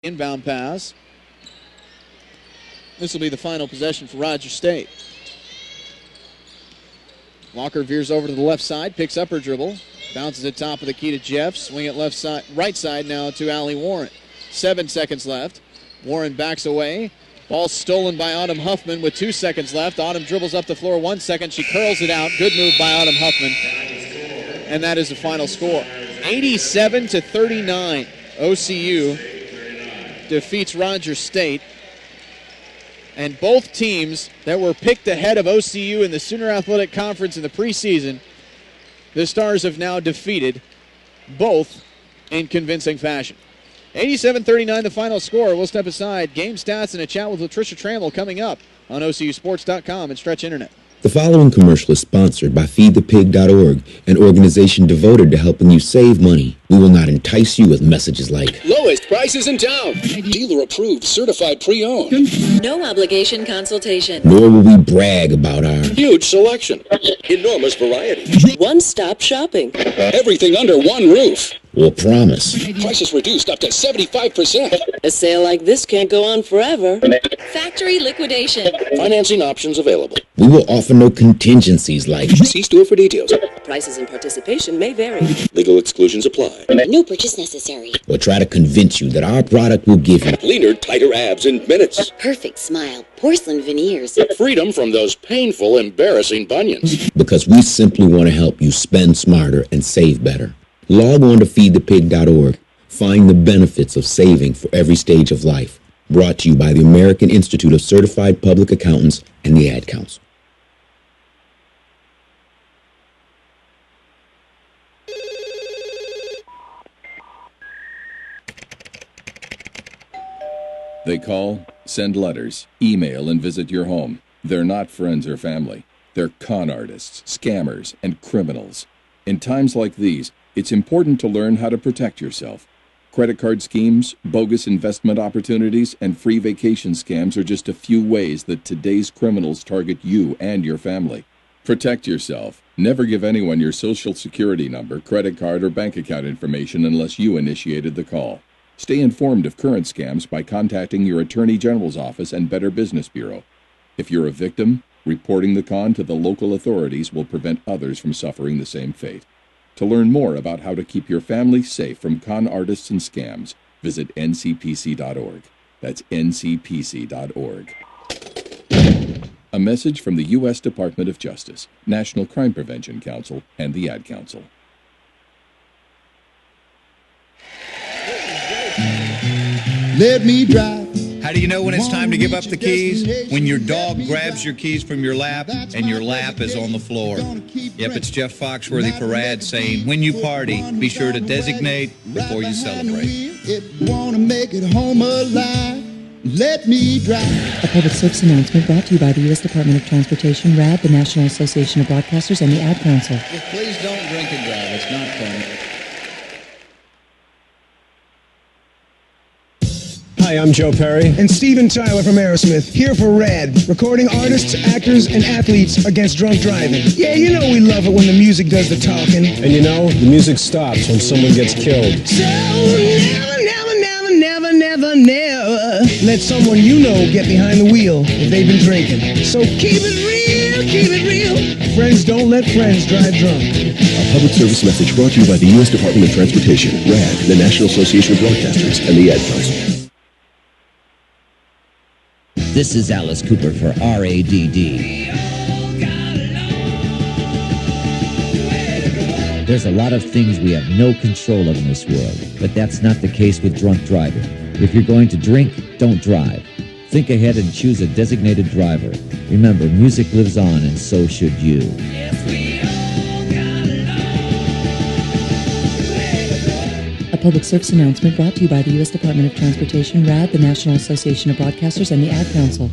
Inbound pass. This will be the final possession for Rogers State. Walker veers over to the left side, picks up her dribble, bounces it top of the key to Jeff, swing it left side, right side now to Allie Warren. 7 seconds left. Warren backs away. Ball stolen by Autumn Huffman with 2 seconds left. Autumn dribbles up the floor 1 second. She curls it out. Good move by Autumn Huffman. And that is the final score. 87-39. OCU defeats Rogers State. And both teams that were picked ahead of OCU in the Sooner Athletic Conference in the preseason, the Stars have now defeated both in convincing fashion. 87-39 the final score. We'll step aside. Game stats and a chat with Latricia Trammell coming up on OCUsports.com and Stretch Internet. The following commercial is sponsored by FeedThePig.org, an organization devoted to helping you save money. We will not entice you with messages like lowest prices in town, dealer approved, certified pre-owned, no obligation consultation, nor will we brag about our huge selection, enormous variety, one-stop shopping, everything under one roof, or promise prices reduced up to 75%. A sale like this can't go on forever. Factory liquidation, Financing options available. we will offer no contingencies like See store for details. prices and participation may vary. Legal exclusions apply. No purchase necessary. or try to convince you that our product will give you Leaner, tighter abs in minutes. Perfect smile. Porcelain veneers. Freedom from those painful, embarrassing bunions. because we simply want to help you spend smarter and save better. Log on to FeedThePig.org. Find the benefits of saving for every stage of life. Brought to you by the American Institute of Certified Public Accountants and the Ad Council. They call, send letters, email, and visit your home. They're not friends or family. They're con artists, scammers, and criminals. In times like these, it's important to learn how to protect yourself. Credit card schemes, bogus investment opportunities, and free vacation scams are just a few ways that today's criminals target you and your family. Protect yourself. Never give anyone your social security number, credit card, or bank account information unless you initiated the call. Stay informed of current scams by contacting your Attorney General's office and Better Business Bureau. If you're a victim, reporting the con to the local authorities will prevent others from suffering the same fate. To learn more about how to keep your family safe from con artists and scams, visit ncpc.org. That's ncpc.org. A message from the U.S. Department of Justice, National Crime Prevention Council, and the Ad Council. Let me drive. How do you know when it's time to give up the keys? When your dog grabs your keys from your lap and your lap is on the floor. Yep, it's Jeff Foxworthy for RAD saying, when you party, be sure to designate before you celebrate. If you want to make it home alive, let me drive. A public service announcement brought to you by the U.S. Department of Transportation, RAD, the National Association of Broadcasters, and the Ad Council. Please don't drink and drive. It's not fun. Hi, I'm Joe Perry. And Steven Tyler from Aerosmith, here for RAD, recording artists, actors, and athletes against drunk driving. Yeah, you know we love it when the music does the talking. And you know, the music stops when someone gets killed. So never let someone you know get behind the wheel if they've been drinking. So keep it real. Friends don't let friends drive drunk. A public service message brought to you by the U.S. Department of Transportation, RAD, the National Association of Broadcasters, and the Ad Council. This is Alice Cooper for RADD. There's a lot of things we have no control of in this world, but that's not the case with drunk driving. If you're going to drink, don't drive. Think ahead and choose a designated driver. Remember, music lives on, and so should you. A public service announcement brought to you by the U.S. Department of Transportation, RAD, the National Association of Broadcasters, and the Ad Council.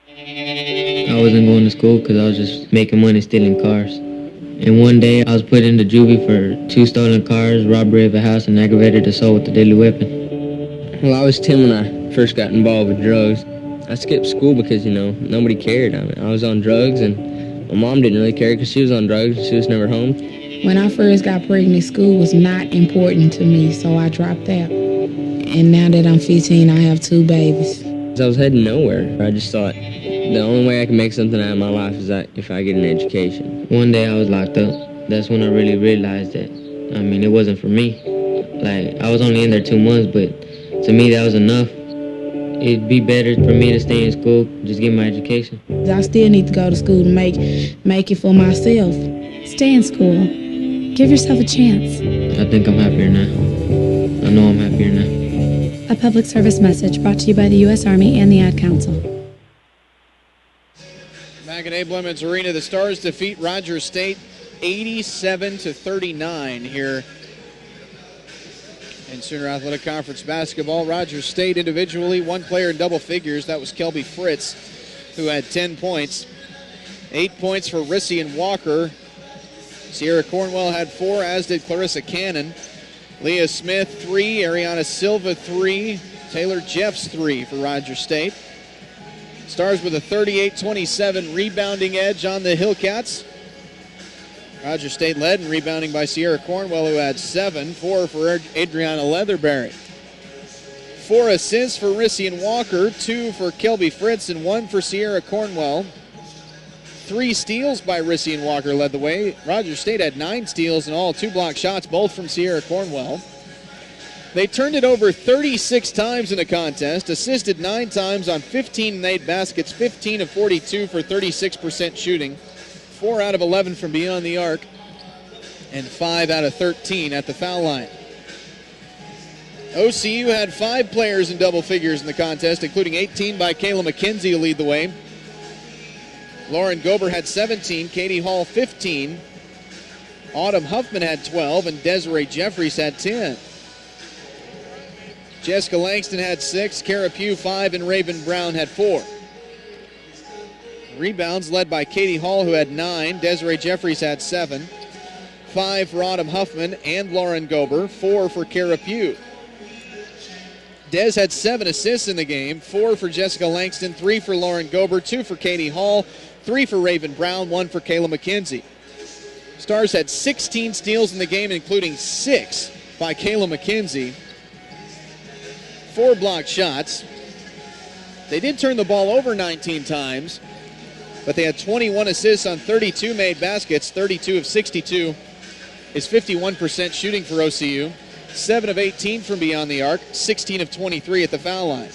I wasn't going to school because I was just making money stealing cars. And one day I was put into juvie for 2 stolen cars, robbery of a house, and aggravated assault with a deadly weapon. Well, I was 10 when I first got involved with drugs. I skipped school because, nobody cared. I was on drugs, and my mom didn't really care because she was on drugs and she was never home. When I first got pregnant, school was not important to me, so I dropped out. And now that I'm 15, I have 2 babies. I was heading nowhere. I just thought the only way I can make something out of my life is that if I get an education. One day I was locked up. That's when I really realized that, it wasn't for me. Like, I was only in there 2 months, but to me that was enough. It'd be better for me to stay in school, just get my education. I still need to go to school to make it for myself. Stay in school. Give yourself a chance. I think I'm happier now. I know I'm happier now. A public service message brought to you by the U.S. Army and the Ad Council. Back at Abe Lemons Arena, the Stars defeat Rogers State 87-39 here in Sooner Athletic Conference basketball. Rogers State individually, 1 player in double figures. That was Kelby Fritz, who had 10 points. 8 points for Rissian Walker. Sierra Cornwell had 4, as did Clarissa Cannon. Leah Smith, 3. Ariana Silva, 3. Taylor Jeffs, 3 for Rogers State. Stars with a 38-27 rebounding edge on the Hillcats. Rogers State led in rebounding by Sierra Cornwell, who had 7, 4 for Adriana Leatherberry. 4 assists for Rissian Walker, 2 for Kelby Fritz, and 1 for Sierra Cornwell. 3 steals by Rissian Walker led the way. Rogers State had 9 steals and all 2 block shots, both from Sierra Cornwell. They turned it over 36 times in the contest, assisted 9 times on 15 made baskets, 15 of 42 for 36% shooting. 4 out of 11 from beyond the arc, and 5 out of 13 at the foul line. OCU had 5 players in double figures in the contest, including 18 by Kayla McKenzie to lead the way. Lauren Gober had 17, Katie Hall 15, Autumn Huffman had 12, and Desiree Jeffries had 10. Jessica Langston had 6, Kara Pugh 5, and Raven Brown had 4. Rebounds led by Katie Hall, who had 9. Desiree Jeffries had 7. 5 for Autumn Huffman and Lauren Gober. 4 for Kara Pugh. Des had 7 assists in the game. 4 for Jessica Langston. 3 for Lauren Gober. 2 for Katie Hall. 3 for Raven Brown. 1 for Kayla McKenzie. Stars had 16 steals in the game, including 6 by Kayla McKenzie. 4 blocked shots. They did turn the ball over 19 times, but they had 21 assists on 32 made baskets. 32 of 62 is 51% shooting for OCU. 7 of 18 from beyond the arc. 16 of 23 at the foul line.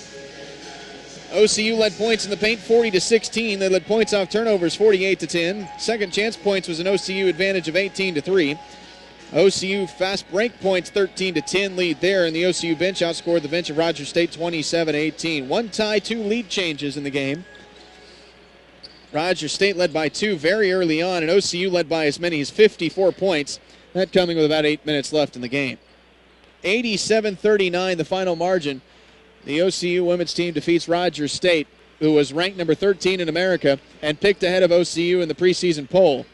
OCU led points in the paint 40-16. They led points off turnovers 48-10. Second chance points was an OCU advantage of 18-3. OCU fast break points 13-10 lead there, and the OCU bench outscored the bench of Rogers State 27-18. 1 tie, 2 lead changes in the game. Rogers State led by 2 very early on, and OCU led by as many as 54 points. That coming with about 8 minutes left in the game. 87-39 the final margin. The OCU women's team defeats Rogers State, who was ranked number 13 in America and picked ahead of OCU in the preseason poll.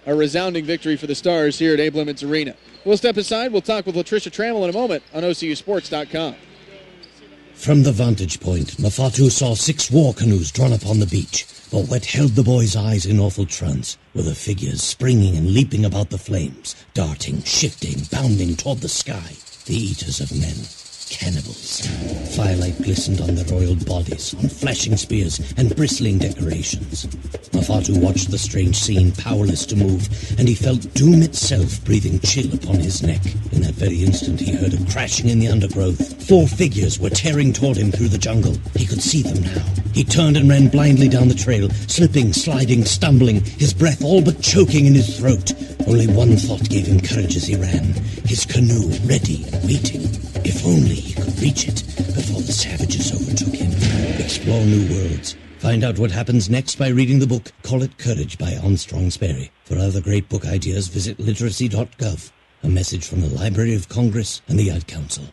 A resounding victory for the Stars here at Abe Lemons Arena. We'll step aside. We'll talk with Latricia Trammell in a moment on OCUsports.com. From the vantage point, Mafatu saw 6 war canoes drawn up on the beach, but what held the boy's eyes in awful trance were the figures springing and leaping about the flames, darting, shifting, bounding toward the sky, the eaters of men. Cannibals. Firelight glistened on their oiled bodies, on flashing spears and bristling decorations. Mafatu watched the strange scene, powerless to move, and he felt doom itself breathing chill upon his neck. In that very instant, he heard a crashing in the undergrowth. 4 figures were tearing toward him through the jungle. He could see them now. He turned and ran blindly down the trail, slipping, sliding, stumbling, his breath all but choking in his throat. Only one thought gave him courage as he ran. His canoe, ready, waiting. If only he could reach it before the savages overtook him. Explore new worlds. Find out what happens next by reading the book Call It Courage by Armstrong Sperry. For other great book ideas, visit literacy.gov. A message from the Library of Congress and the Ad Council.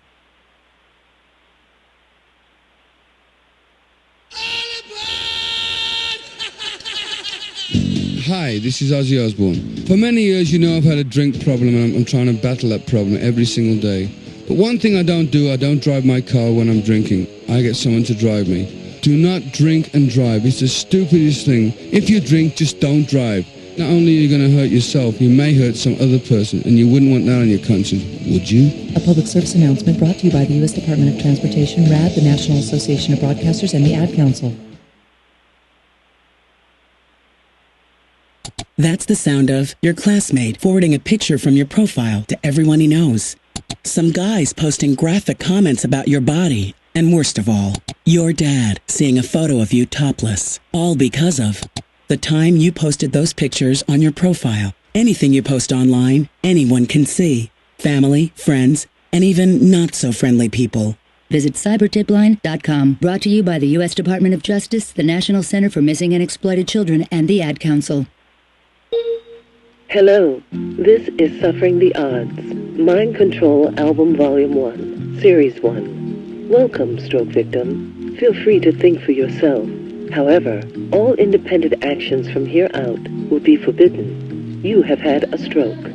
Hi, this is Ozzy Osbourne. For many years, you know I've had a drink problem, and I'm trying to battle that problem every single day. But one thing I don't do, I don't drive my car when I'm drinking. I get someone to drive me. Do not drink and drive. It's the stupidest thing. If you drink, just don't drive. Not only are you going to hurt yourself, you may hurt some other person, and you wouldn't want that on your conscience, would you? A public service announcement brought to you by the U.S. Department of Transportation, RAD, the National Association of Broadcasters, and the Ad Council. That's the sound of your classmate forwarding a picture from your profile to everyone he knows. Some guys posting graphic comments about your body. And worst of all, your dad seeing a photo of you topless. All because of the time you posted those pictures on your profile. Anything you post online, anyone can see. Family, friends, and even not-so-friendly people. Visit cybertipline.com. Brought to you by the U.S. Department of Justice, the National Center for Missing and Exploited Children, and the Ad Council. Hello, this is Suffering the Odds, Mind Control Album Volume 1, Series 1. Welcome, stroke victim. Feel free to think for yourself. However, all independent actions from here out will be forbidden. You have had a stroke.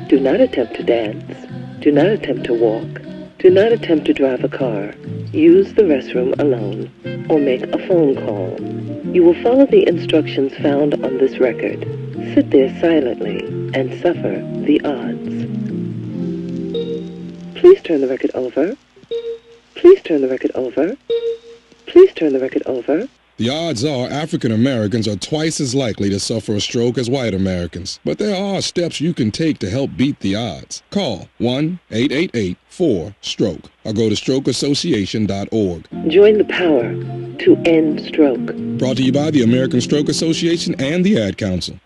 Do not attempt to dance. Do not attempt to walk. Do not attempt to drive a car. Use the restroom alone, or make a phone call. You will follow the instructions found on this record. Sit there silently and suffer the odds. Please turn the record over. Please turn the record over. Please turn the record over. The odds are African Americans are twice as likely to suffer a stroke as white Americans. But there are steps you can take to help beat the odds. Call 1-888-4-STROKE or go to strokeassociation.org. Join the power to end stroke. Brought to you by the American Stroke Association and the Ad Council.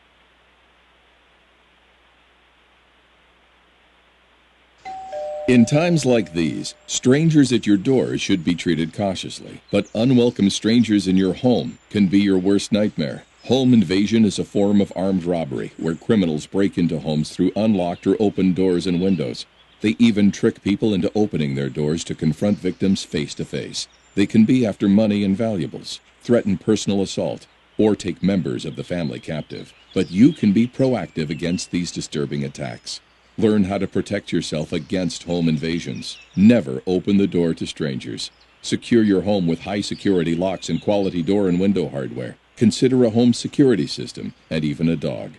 In times like these, strangers at your door should be treated cautiously, but unwelcome strangers in your home can be your worst nightmare. Home invasion is a form of armed robbery where criminals break into homes through unlocked or open doors and windows. They even trick people into opening their doors to confront victims face to face. They can be after money and valuables, threaten personal assault, or take members of the family captive. But you can be proactive against these disturbing attacks. Learn how to protect yourself against home invasions. Never open the door to strangers. Secure your home with high-security locks and quality door and window hardware. Consider a home security system and even a dog.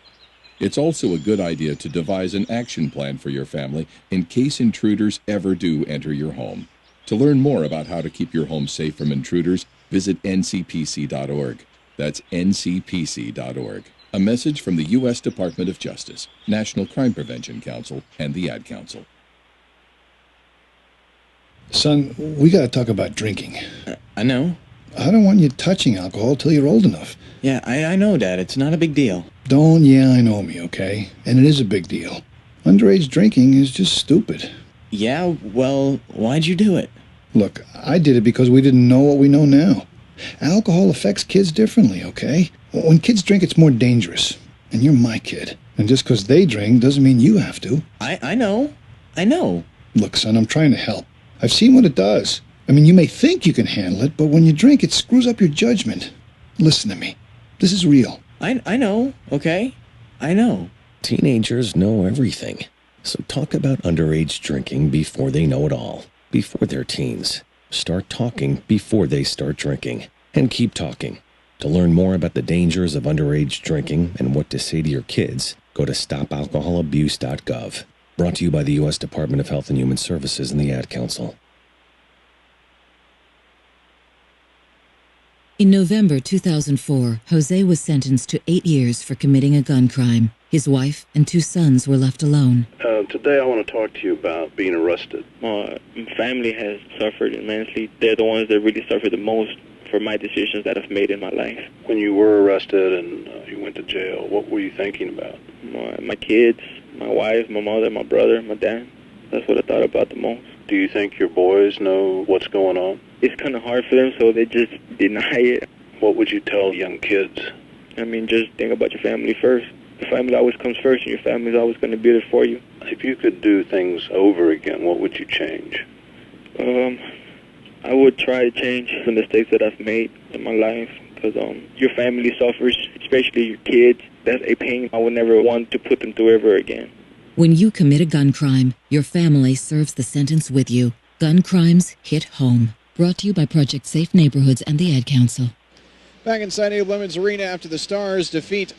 It's also a good idea to devise an action plan for your family in case intruders ever do enter your home. To learn more about how to keep your home safe from intruders, visit ncpc.org. That's ncpc.org. A message from the U.S. Department of Justice, National Crime Prevention Council, and the Ad Council. Son, we gotta talk about drinking. I know. I don't want you touching alcohol till you're old enough. Yeah, I know, Dad. It's not a big deal. Don't I know me, okay? And it is a big deal. Underage drinking is just stupid. Yeah, well, why'd you do it? Look, I did it because we didn't know what we know now. Alcohol affects kids differently, okay? When kids drink, it's more dangerous. And you're my kid. And just because they drink doesn't mean you have to. I know. I know. Look, son, I'm trying to help. I've seen what it does. I mean, you may think you can handle it, but when you drink, it screws up your judgment. Listen to me. This is real. I know, okay? I know. Teenagers know everything. So talk about underage drinking before they know it all. Before they're teens. Start talking before they start drinking. And keep talking. To learn more about the dangers of underage drinking and what to say to your kids, go to stopalcoholabuse.gov. Brought to you by the U.S. Department of Health and Human Services and the Ad Council. In November 2004, Jose was sentenced to 8 years for committing a gun crime. His wife and 2 sons were left alone. Today I want to talk to you about being arrested. My family has suffered immensely. They're the ones that really suffered the most for my decisions that I've made in my life. When you were arrested and you went to jail, what were you thinking about? My kids, my wife, my mother, my brother, my dad. That's what I thought about the most. Do you think your boys know what's going on? It's kind of hard for them, so they just deny it. What would you tell young kids? I mean, just think about your family first. Your family always comes first, and your family's always going to be there for you. If you could do things over again, what would you change? I would try to change the mistakes that I've made in my life, because your family suffers, especially your kids. That's a pain I would never want to put them through ever again. When you commit a gun crime, your family serves the sentence with you. Gun crimes hit home. Brought to you by Project Safe Neighborhoods and the Ad Council. Back inside Abe Lemons Arena after the Stars defeat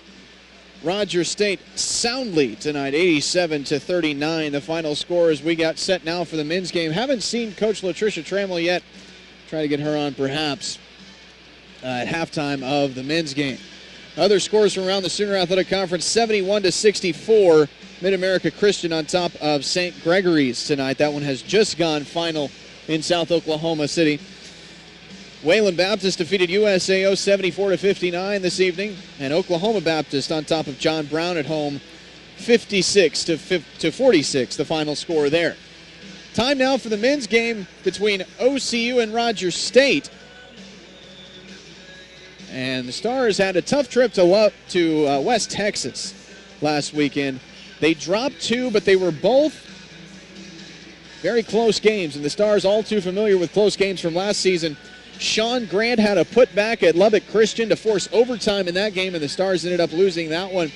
Rogers State soundly tonight, 87-39. The final score as we got set now for the men's game. Haven't seen Coach Latricia Trammell yet. Try to get her on perhaps at halftime of the men's game. Other scores from around the Sooner Athletic Conference, 71-64. Mid-America Christian on top of St. Gregory's tonight. That one has just gone final in South Oklahoma City. Wayland Baptist defeated USAO 74-59 this evening, and Oklahoma Baptist on top of John Brown at home, 56-46, the final score there. Time now for the men's game between OCU and Rogers State. And the Stars had a tough trip to West Texas last weekend. They dropped 2, but they were both very close games, and the Stars all too familiar with close games from last season. Sean Grant had a putback at Lubbock Christian to force overtime in that game, and the Stars ended up losing that one.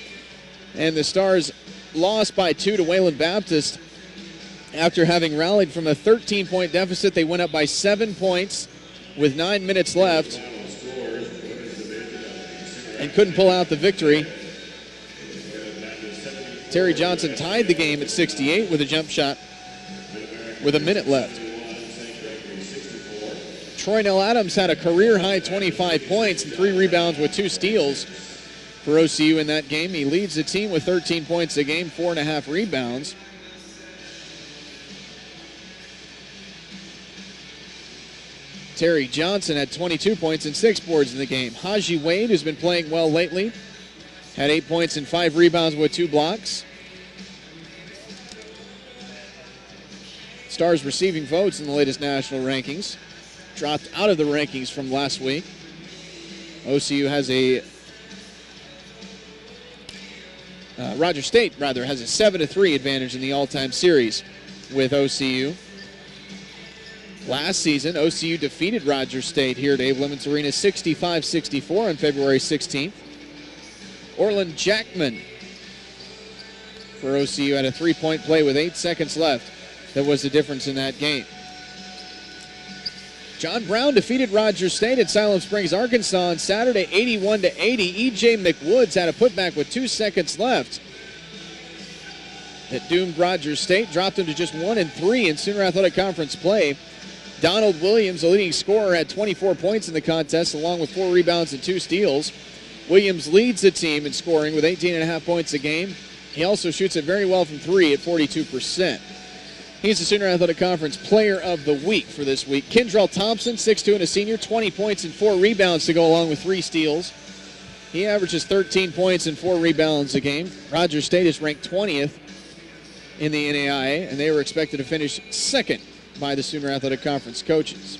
And the Stars lost by 2 to Wayland Baptist. After having rallied from a 13-point deficit, they went up by 7 points with 9 minutes left and couldn't pull out the victory. Terry Johnson tied the game at 68 with a jump shot with a minute left. Troy Nell Adams had a career-high 25 points and 3 rebounds with 2 steals for OCU in that game. He leads the team with 13 points a game, 4.5 rebounds. Terry Johnson had 22 points and 6 boards in the game. Haji Wade, who's been playing well lately, had 8 points and 5 rebounds with 2 blocks. Stars receiving votes in the latest national rankings. Dropped out of the rankings from last week. OCU has Rogers State has a 7-3 advantage in the all-time series with OCU. Last season, OCU defeated Rogers State here at Abe Lemons Arena 65-64 on February 16th. Orland Jackman for OCU had a 3-point play with 8 seconds left. That was the difference in that game. John Brown defeated Rogers State at Siloam Springs, Arkansas on Saturday, 81-80. E.J. McWoods had a putback with 2 seconds left. That doomed Rogers State, dropped them to just 1-3 in Sooner Athletic Conference play. Donald Williams, the leading scorer, had 24 points in the contest, along with 4 rebounds and 2 steals. Williams leads the team in scoring with 18.5 points a game. He also shoots it very well from 3 at 42%. He's the Sooner Athletic Conference Player of the Week for this week. Kendrell Thompson, 6'2" and a senior, 20 points and 4 rebounds to go along with 3 steals. He averages 13 points and 4 rebounds a game. Rogers State is ranked 20th in the NAIA, and they were expected to finish second by the Sooner Athletic Conference coaches.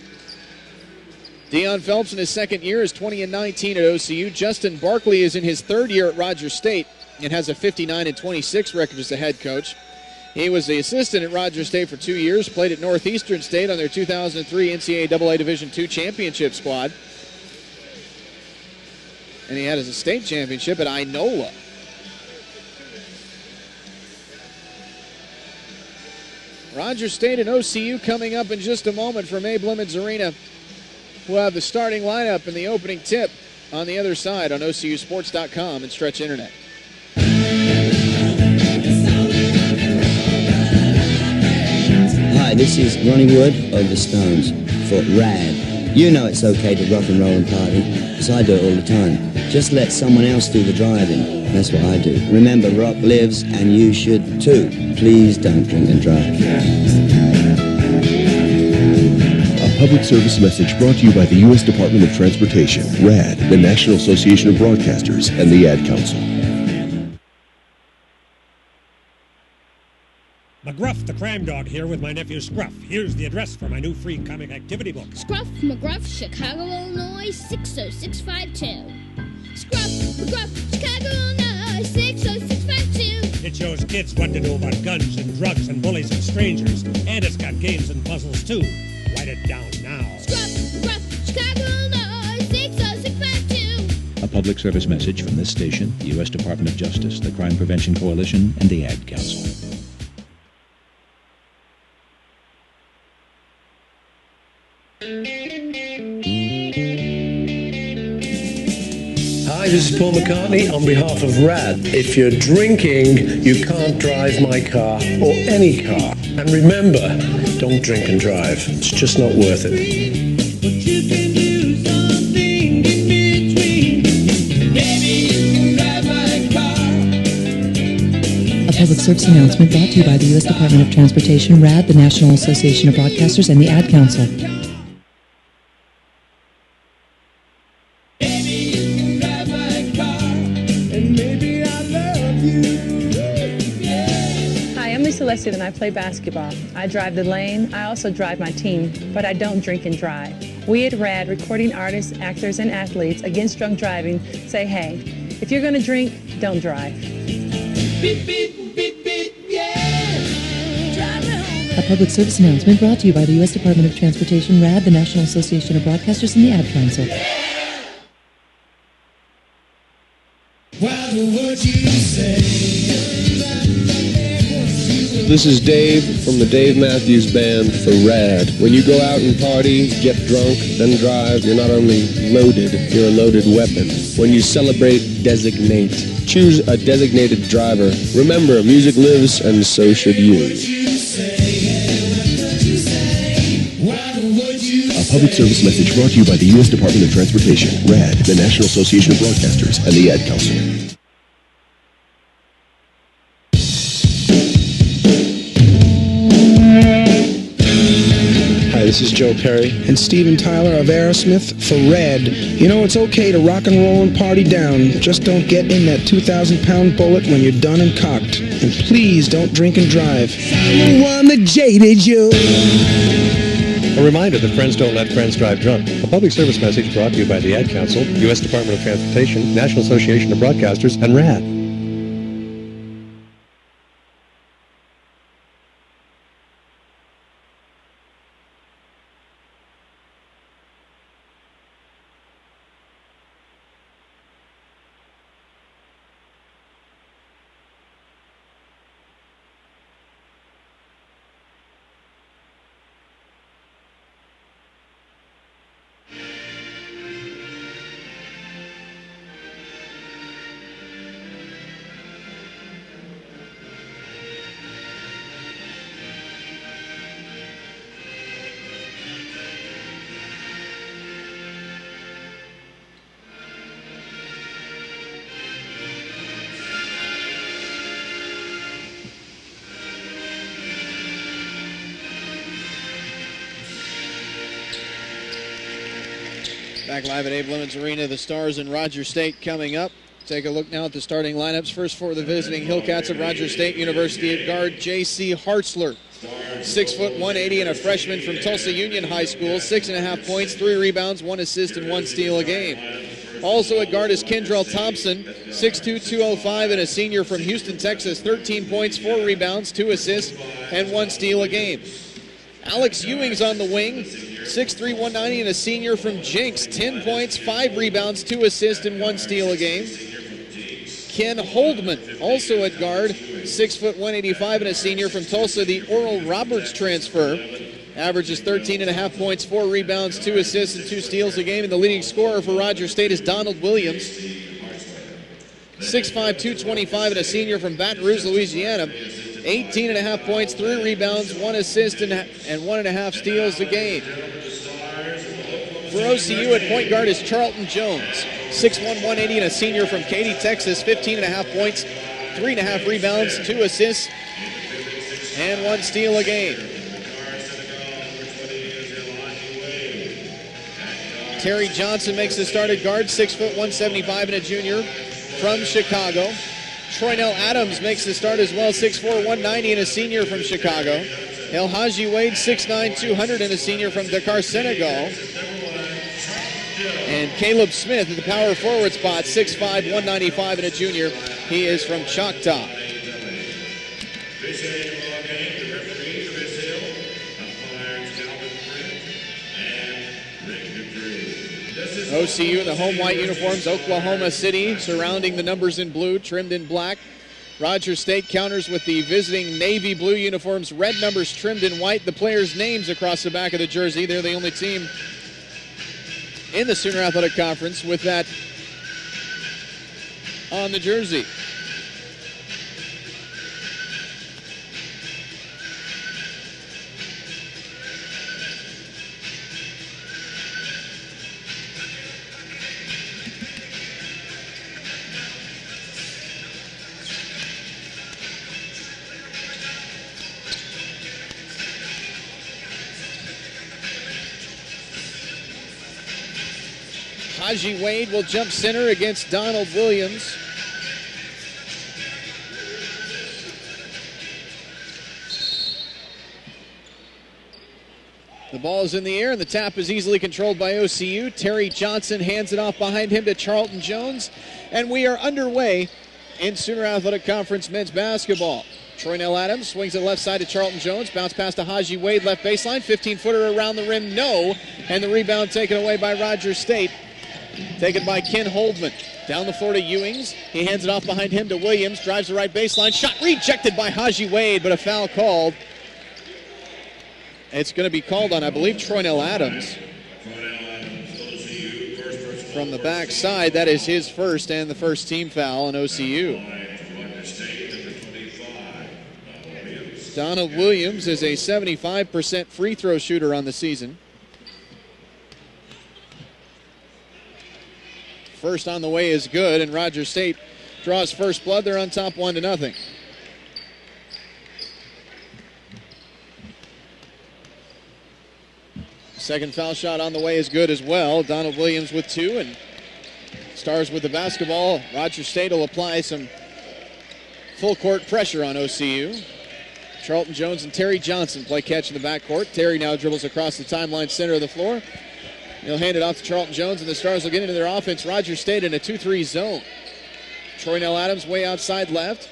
Deion Phelps in his second year is 20-19 at OCU. Justin Barkley is in his third year at Rogers State and has a 59-26 record as a head coach. He was the assistant at Rogers State for 2 years, played at Northeastern State on their 2003 NCAA AA Division II championship squad. And he had his state championship at Inola. Rogers State and OCU coming up in just a moment from Abe Lemons Arena. We'll have the starting lineup and the opening tip on the other side on OCUsports.com and Stretch Internet. Hi, this is Ronnie Wood of the Stones for RAD. You know it's okay to rock and roll and party, because I do it all the time. Just let someone else do the driving. That's what I do. Remember, rock lives, and you should too. Please don't drink and drive. A public service message brought to you by the U.S. Department of Transportation, RAD, the National Association of Broadcasters, and the Ad Council. McGruff the Crime Dog here with my nephew Scruff. Here's the address for my new free comic activity book. Scruff McGruff, Chicago, Illinois, 60652. Scruff McGruff, Chicago, Illinois, 60652. It shows kids what to do about guns and drugs and bullies and strangers. And it's got games and puzzles too. Write it down now. Scruff McGruff, Chicago, Illinois, 60652. A public service message from this station, the U.S. Department of Justice, the Crime Prevention Coalition, and the Ad Council. Hi, this is Paul McCartney on behalf of RAD. If you're drinking, you can't drive my car or any car. And remember, don't drink and drive. It's just not worth it. A public service announcement brought to you by the U.S. Department of Transportation, RAD, the National Association of Broadcasters, and the Ad Council. Hi, I'm Lisa Leslie and I play basketball. I drive the lane. I also drive my team, but I don't drink and drive. We at RAD, recording artists, actors, and athletes against drunk driving, say, hey, if you're going to drink, don't drive. A public service announcement brought to you by the U.S. Department of Transportation, RAD, the National Association of Broadcasters, and the Ad Council. This is Dave from the Dave Matthews Band for RAD. When you go out and party, get drunk, then drive, you're not only loaded, you're a loaded weapon. When you celebrate, designate. Choose a designated driver. Remember, music lives, and so should you. A public service message brought to you by the U.S. Department of Transportation, RAD, the National Association of Broadcasters, and the Ad Council. Hi, this is Joe Perry and Steven Tyler of Aerosmith for RAD. You know, it's okay to rock and roll and party down. Just don't get in that 2,000-pound bullet when you're done and cocked. And please don't drink and drive. I'm the one that jaded you. A reminder that friends don't let friends drive drunk. A public service message brought to you by the Ad Council, U.S. Department of Transportation, National Association of Broadcasters, and RAD. Back live at Abe Lemons Arena, the Stars and Rogers State coming up. Take a look now at the starting lineups. First for the visiting Hillcats of Rogers State University at guard, J.C. Hartzler. 6 foot 180 and a freshman from Tulsa Union High School. 6.5 points, 3 rebounds, 1 assist, and 1 steal a game. Also at guard is Kendrell Thompson, 6'2", 205, and a senior from Houston, Texas. 13 points, 4 rebounds, 2 assists, and 1 steal a game. Alex Ewing's on the wing, 6'3", 190, and a senior from Jenks. 10 points, 5 rebounds, 2 assists, and 1 steal a game. Ken Holdman, also at guard, 6 foot 185, and a senior from Tulsa, the Oral Roberts transfer. Averages 13.5 points, 4 rebounds, 2 assists, and 2 steals a game. And the leading scorer for Rogers State is Donald Williams, 6'5", 225, and a senior from Baton Rouge, Louisiana. 18.5 points, 3 rebounds, 1 assist, and 1.5 steals a game. For OCU at point guard is Charlton Jones, 6'1", 180, and a senior from Katy, Texas. 15.5 points, 3.5 rebounds, 2 assists, and 1 steal a game. Terry Johnson makes the start at guard, 6 foot 175, and a junior from Chicago. Troynell Adams makes the start as well, 6'4", 190, and a senior from Chicago. El Haji Wade, 6'9", 200, and a senior from Dakar, Senegal. And Caleb Smith at the power forward spot, 6'5", 195, and a junior. He is from Choctaw. OCU in the home white uniforms, Oklahoma City surrounding the numbers in blue, trimmed in black. Rogers State counters with the visiting navy blue uniforms, red numbers trimmed in white. The players' names across the back of the jersey. They're the only team in the Sooner Athletic Conference with that on the jersey. Haji Wade will jump center against Donald Williams. The ball is in the air, and the tap is easily controlled by OCU. Terry Johnson hands it off behind him to Charlton Jones, and we are underway in Sooner Athletic Conference men's basketball. Troynell Adams swings it left side to Charlton Jones. Bounce pass to Haji Wade, left baseline. 15-footer around the rim, no. And the rebound taken away by Rogers State. Taken by Ken Holdman. Down the floor to Ewings. He hands it off behind him to Williams. Drives the right baseline. Shot rejected by Haji Wade, but a foul called. It's going to be called on, I believe, Troynell Adams. From the backside, that is his first and the first team foul on OCU. Donald Williams is a 75% free throw shooter on the season. First on the way is good, and Rogers State draws first blood. They're on top 1-0. Second foul shot on the way is good as well. Donald Williams with 2, and Stars with the basketball. Rogers State will apply some full court pressure on OCU. Charlton Jones and Terry Johnson play catch in the backcourt. Terry now dribbles across the timeline center of the floor. He'll hand it off to Charlton Jones, and the Stars will get into their offense. Rogers State in a 2-3 zone. Troynell Adams way outside left.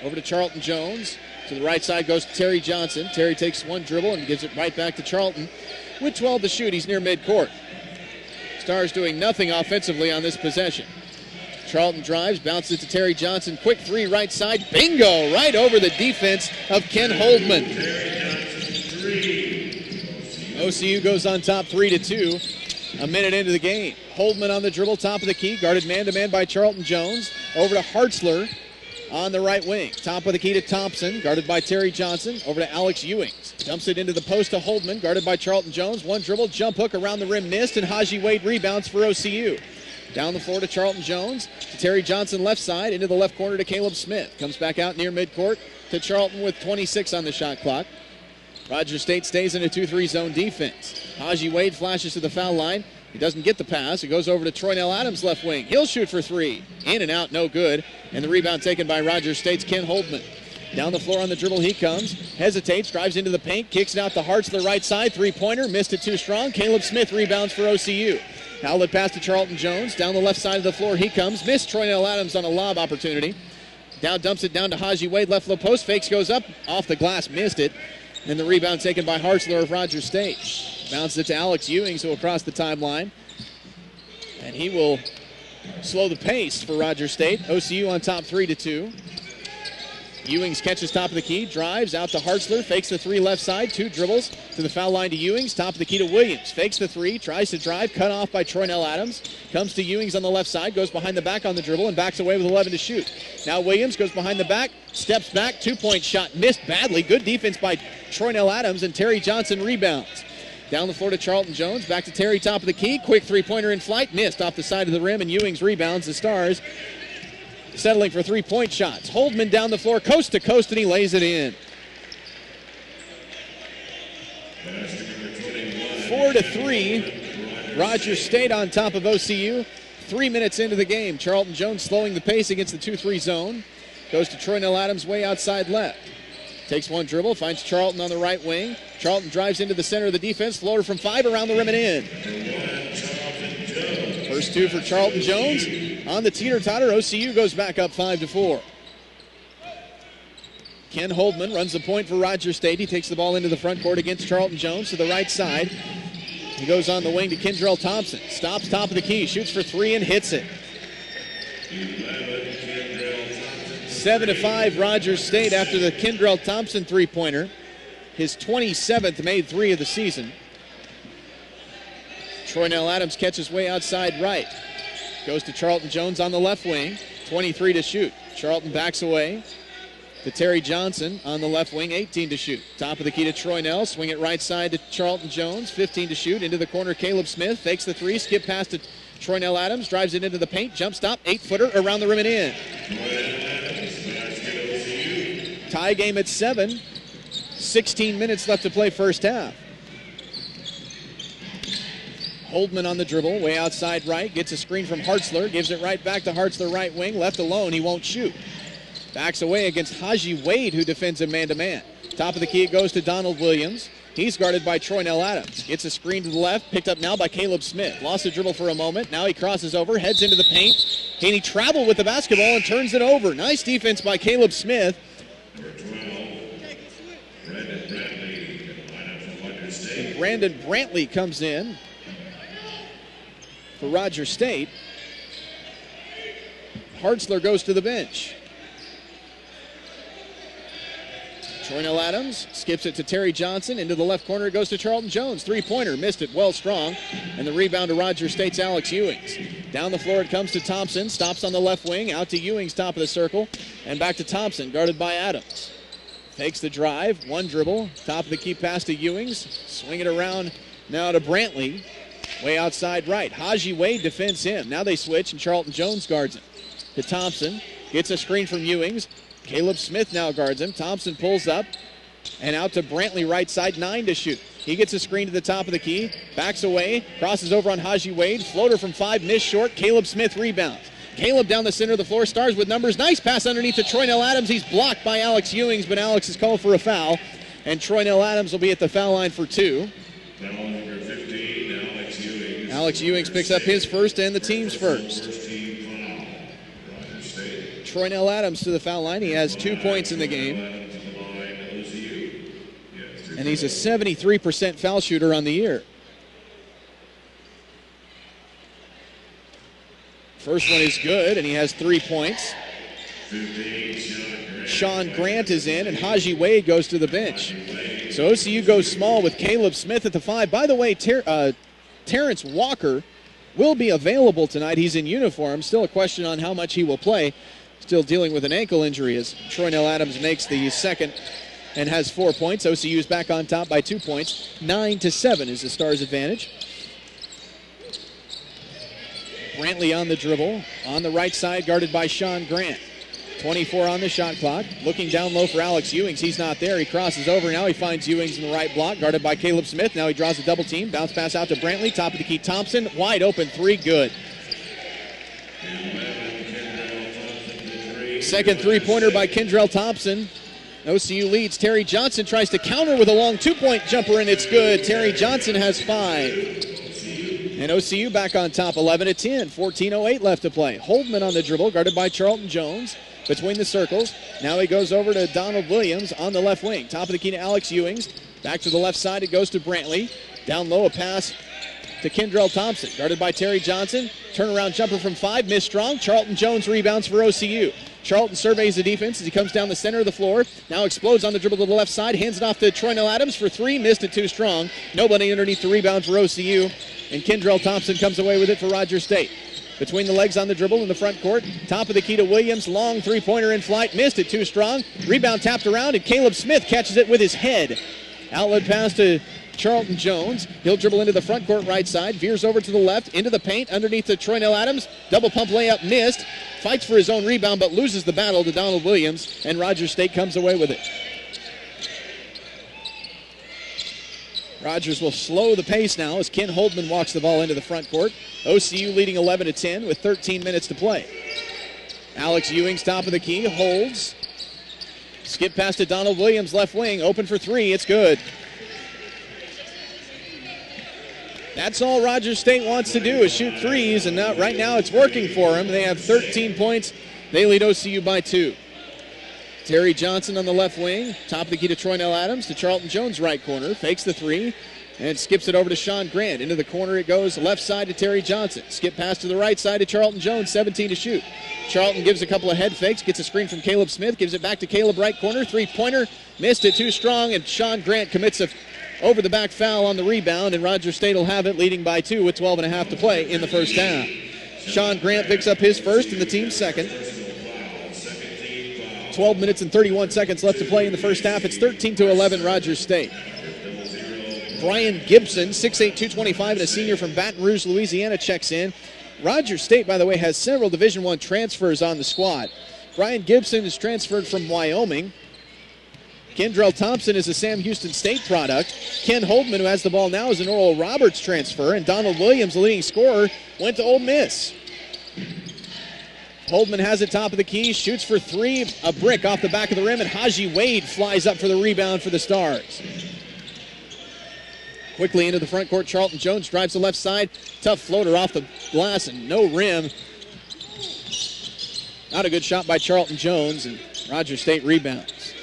Over to Charlton Jones. To the right side goes to Terry Johnson. Terry takes one dribble and gives it right back to Charlton. With 12 to shoot, he's near midcourt. Stars doing nothing offensively on this possession. Charlton drives, bounces it to Terry Johnson. Quick three right side. Bingo! Right over the defense of Ken Holdman. OCU goes on top 3-2. A minute into the game. Holdman on the dribble, top of the key. Guarded man-to-man by Charlton Jones. Over to Hartzler on the right wing. Top of the key to Thompson. Guarded by Terry Johnson. Over to Alex Ewings. Dumps it into the post to Holdman. Guarded by Charlton Jones. One dribble, jump hook around the rim, missed. And Haji Wade rebounds for OCU. Down the floor to Charlton Jones. To Terry Johnson left side. Into the left corner to Caleb Smith. Comes back out near midcourt to Charlton with 26 on the shot clock. Rogers State stays in a 2-3 zone defense. Haji Wade flashes to the foul line. He doesn't get the pass. It goes over to Troynell Adams left wing. He'll shoot for three. In and out, no good. And the rebound taken by Rogers State's Ken Holdman. Down the floor on the dribble he comes. Hesitates, drives into the paint, kicks it out to Hartzler right side. Three-pointer, missed it too strong. Caleb Smith rebounds for OCU. Outlet pass to Charlton Jones. Down the left side of the floor he comes. Missed Troynell Adams on a lob opportunity. Now dumps it down to Haji Wade. Left low post. Fakes goes up. Off the glass. Missed it. And the rebound taken by Hartzler of Rogers State. Bounces it to Alex Ewings, who will cross the timeline. And he will slow the pace for Rogers State. OCU on top 3-2. Ewings catches top of the key, drives out to Hartzler, fakes the three left side, two dribbles to the foul line to Ewings, top of the key to Williams, fakes the three, tries to drive, cut off by Troynell Adams, comes to Ewings on the left side, goes behind the back on the dribble and backs away with 11 to shoot. Now Williams goes behind the back, steps back, two-point shot, missed badly, good defense by Troynell Adams, and Terry Johnson rebounds. Down the floor to Charlton Jones, back to Terry, top of the key, quick three-pointer in flight, missed off the side of the rim, and Ewings rebounds. The Stars settling for three-point shots. Holdman down the floor, coast to coast, and he lays it in. 4-3. Rogers State on top of OCU. 3 minutes into the game. Charlton Jones slowing the pace against the 2-3 zone. Goes to Troynell Adams way outside left. Takes one dribble, finds Charlton on the right wing. Charlton drives into the center of the defense. Floater from 5 around the rim and in. First two for Charlton Jones. On the teeter-totter, OCU goes back up 5-4. Ken Holdman runs the point for Rogers State. He takes the ball into the front court against Charlton Jones to the right side. He goes on the wing to Kendrell Thompson. Stops top of the key, shoots for three and hits it. 7-5 Rogers State after the Kendrell Thompson three-pointer. His 27th made three of the season. Troynell Adams catches way outside right. Goes to Charlton Jones on the left wing. 23 to shoot. Charlton backs away to Terry Johnson on the left wing, 18 to shoot. Top of the key to Troy Nell. Swing it right side to Charlton Jones, 15 to shoot. Into the corner, Caleb Smith fakes the three. Skip pass to Troy Nell Adams. Drives it into the paint. Jump stop. 8-footer around the rim and in. Tie game at 7. 16 minutes left to play first half. Holdman on the dribble, way outside right. Gets a screen from Hartzler. Gives it right back to Hartzler right wing. Left alone. He won't shoot. Backs away against Haji Wade, who defends him man-to-man. Top of the key, it goes to Donald Williams. He's guarded by Troy Nell Adams. Gets a screen to the left, picked up now by Caleb Smith. Lost the dribble for a moment. Now he crosses over, heads into the paint. And he traveled with the basketball and turns it over. Nice defense by Caleb Smith. And Brandon Brantley comes in for Rogers State. Hartzler goes to the bench. Troy Nell Adams skips it to Terry Johnson. Into the left corner, it goes to Charlton Jones. Three-pointer, missed it well strong. And the rebound to Rogers State's Alex Ewings. Down the floor it comes to Thompson. Stops on the left wing, out to Ewings, top of the circle. And back to Thompson, guarded by Adams. Takes the drive, one dribble. Top of the key pass to Ewings. Swing it around now to Brantley. Way outside right. Haji Wade defends him. Now they switch, and Charlton Jones guards him. To Thompson. Gets a screen from Ewings. Caleb Smith now guards him. Thompson pulls up and out to Brantley right side, 9 to shoot. He gets a screen to the top of the key, backs away, crosses over on Haji Wade. Floater from 5, missed short. Caleb Smith rebounds. Caleb down the center of the floor, stars with numbers. Nice pass underneath to Troy Nell Adams. He's blocked by Alex Ewings, but Alex is called for a foul. And Troy Nell Adams will be at the foul line for 2. Alex Ewings picks up his first and the team's first. Troy Nell Adams to the foul line. He has 2 points in the game. And he's a 73% foul shooter on the year. First one is good, and he has 3 points. Sean Grant is in, and Haji Wade goes to the bench. So OCU goes small with Caleb Smith at the 5. By the way, Terrence Walker will be available tonight. He's in uniform. Still a question on how much he will play. Still dealing with an ankle injury as Troy Nell Adams makes the second and has 4 points. OCU is back on top by 2 points. 9-7 is the Stars' advantage. Brantley on the dribble. On the right side, guarded by Sean Grant. 24 on the shot clock. Looking down low for Alex Ewings. He's not there. He crosses over. Now he finds Ewings in the right block, guarded by Caleb Smith. Now he draws a double team. Bounce pass out to Brantley. Top of the key, Thompson. Wide open 3, good. Second three-pointer by Kendrell Thompson. OCU leads. Terry Johnson tries to counter with a long 2-point jumper, and it's good. Terry Johnson has 5. And OCU back on top, 11-10. 14:08 left to play. Holdman on the dribble, guarded by Charlton Jones. Between the circles. Now he goes over to Donald Williams on the left wing. Top of the key to Alex Ewings. Back to the left side, it goes to Brantley. Down low, a pass to Kendrell Thompson, guarded by Terry Johnson. Turnaround jumper from 5, missed strong. Charlton Jones rebounds for OCU. Charlton surveys the defense as he comes down the center of the floor. Now explodes on the dribble to the left side. Hands it off to Troy Nell Adams for 3. Missed it too strong. Nobody underneath the rebound for OCU. And Kendrell Thompson comes away with it for Rogers State. Between the legs on the dribble in the front court. Top of the key to Williams. Long three-pointer in flight. Missed it too strong. Rebound tapped around, and Caleb Smith catches it with his head. Outlet pass to Charlton Jones. He'll dribble into the front court right side. Veers over to the left. Into the paint. Underneath to Troy Nell Adams. Double pump layup missed. Fights for his own rebound, but loses the battle to Donald Williams. And Rogers State comes away with it. Rogers will slow the pace now as Ken Holdman walks the ball into the front court. OCU leading 11-10 with 13 minutes to play. Alex Ewings, top of the key, holds. Skip pass to Donald Williams, left wing, open for 3, it's good. That's all Rogers State wants to do is shoot threes, and now, right now it's working for them. They have 13 points. They lead OCU by 2. Terry Johnson on the left wing. Top of the key to Troy Nell Adams to Charlton Jones right corner. Fakes the 3 and skips it over to Sean Grant. Into the corner it goes, left side to Terry Johnson. Skip pass to the right side to Charlton Jones, 17 to shoot. Charlton gives a couple of head fakes, gets a screen from Caleb Smith, gives it back to Caleb right corner. 3-pointer, missed it too strong, and Sean Grant commits a over-the-back foul on the rebound, and Rogers State will have it, leading by 2 with 12.5 to play in the first half. Sean Grant picks up his first and the team's second. 12 minutes and 31 seconds left to play in the first half. It's 13-11 Rogers State. Brian Gibson, 6'8", 225, and a senior from Baton Rouge, Louisiana, checks in. Rogers State, by the way, has several Division I transfers on the squad. Brian Gibson is transferred from Wyoming. Kendrell Thompson is a Sam Houston State product. Ken Holdman, who has the ball now, is an Oral Roberts transfer. And Donald Williams, the leading scorer, went to Ole Miss. Holdman has it top of the key, shoots for three, a brick off the back of the rim, and Haji Wade flies up for the rebound for the Stars. Quickly into the front court, Charlton Jones drives the left side. Tough floater off the glass and no rim. Not a good shot by Charlton Jones, and Rogers State rebounds.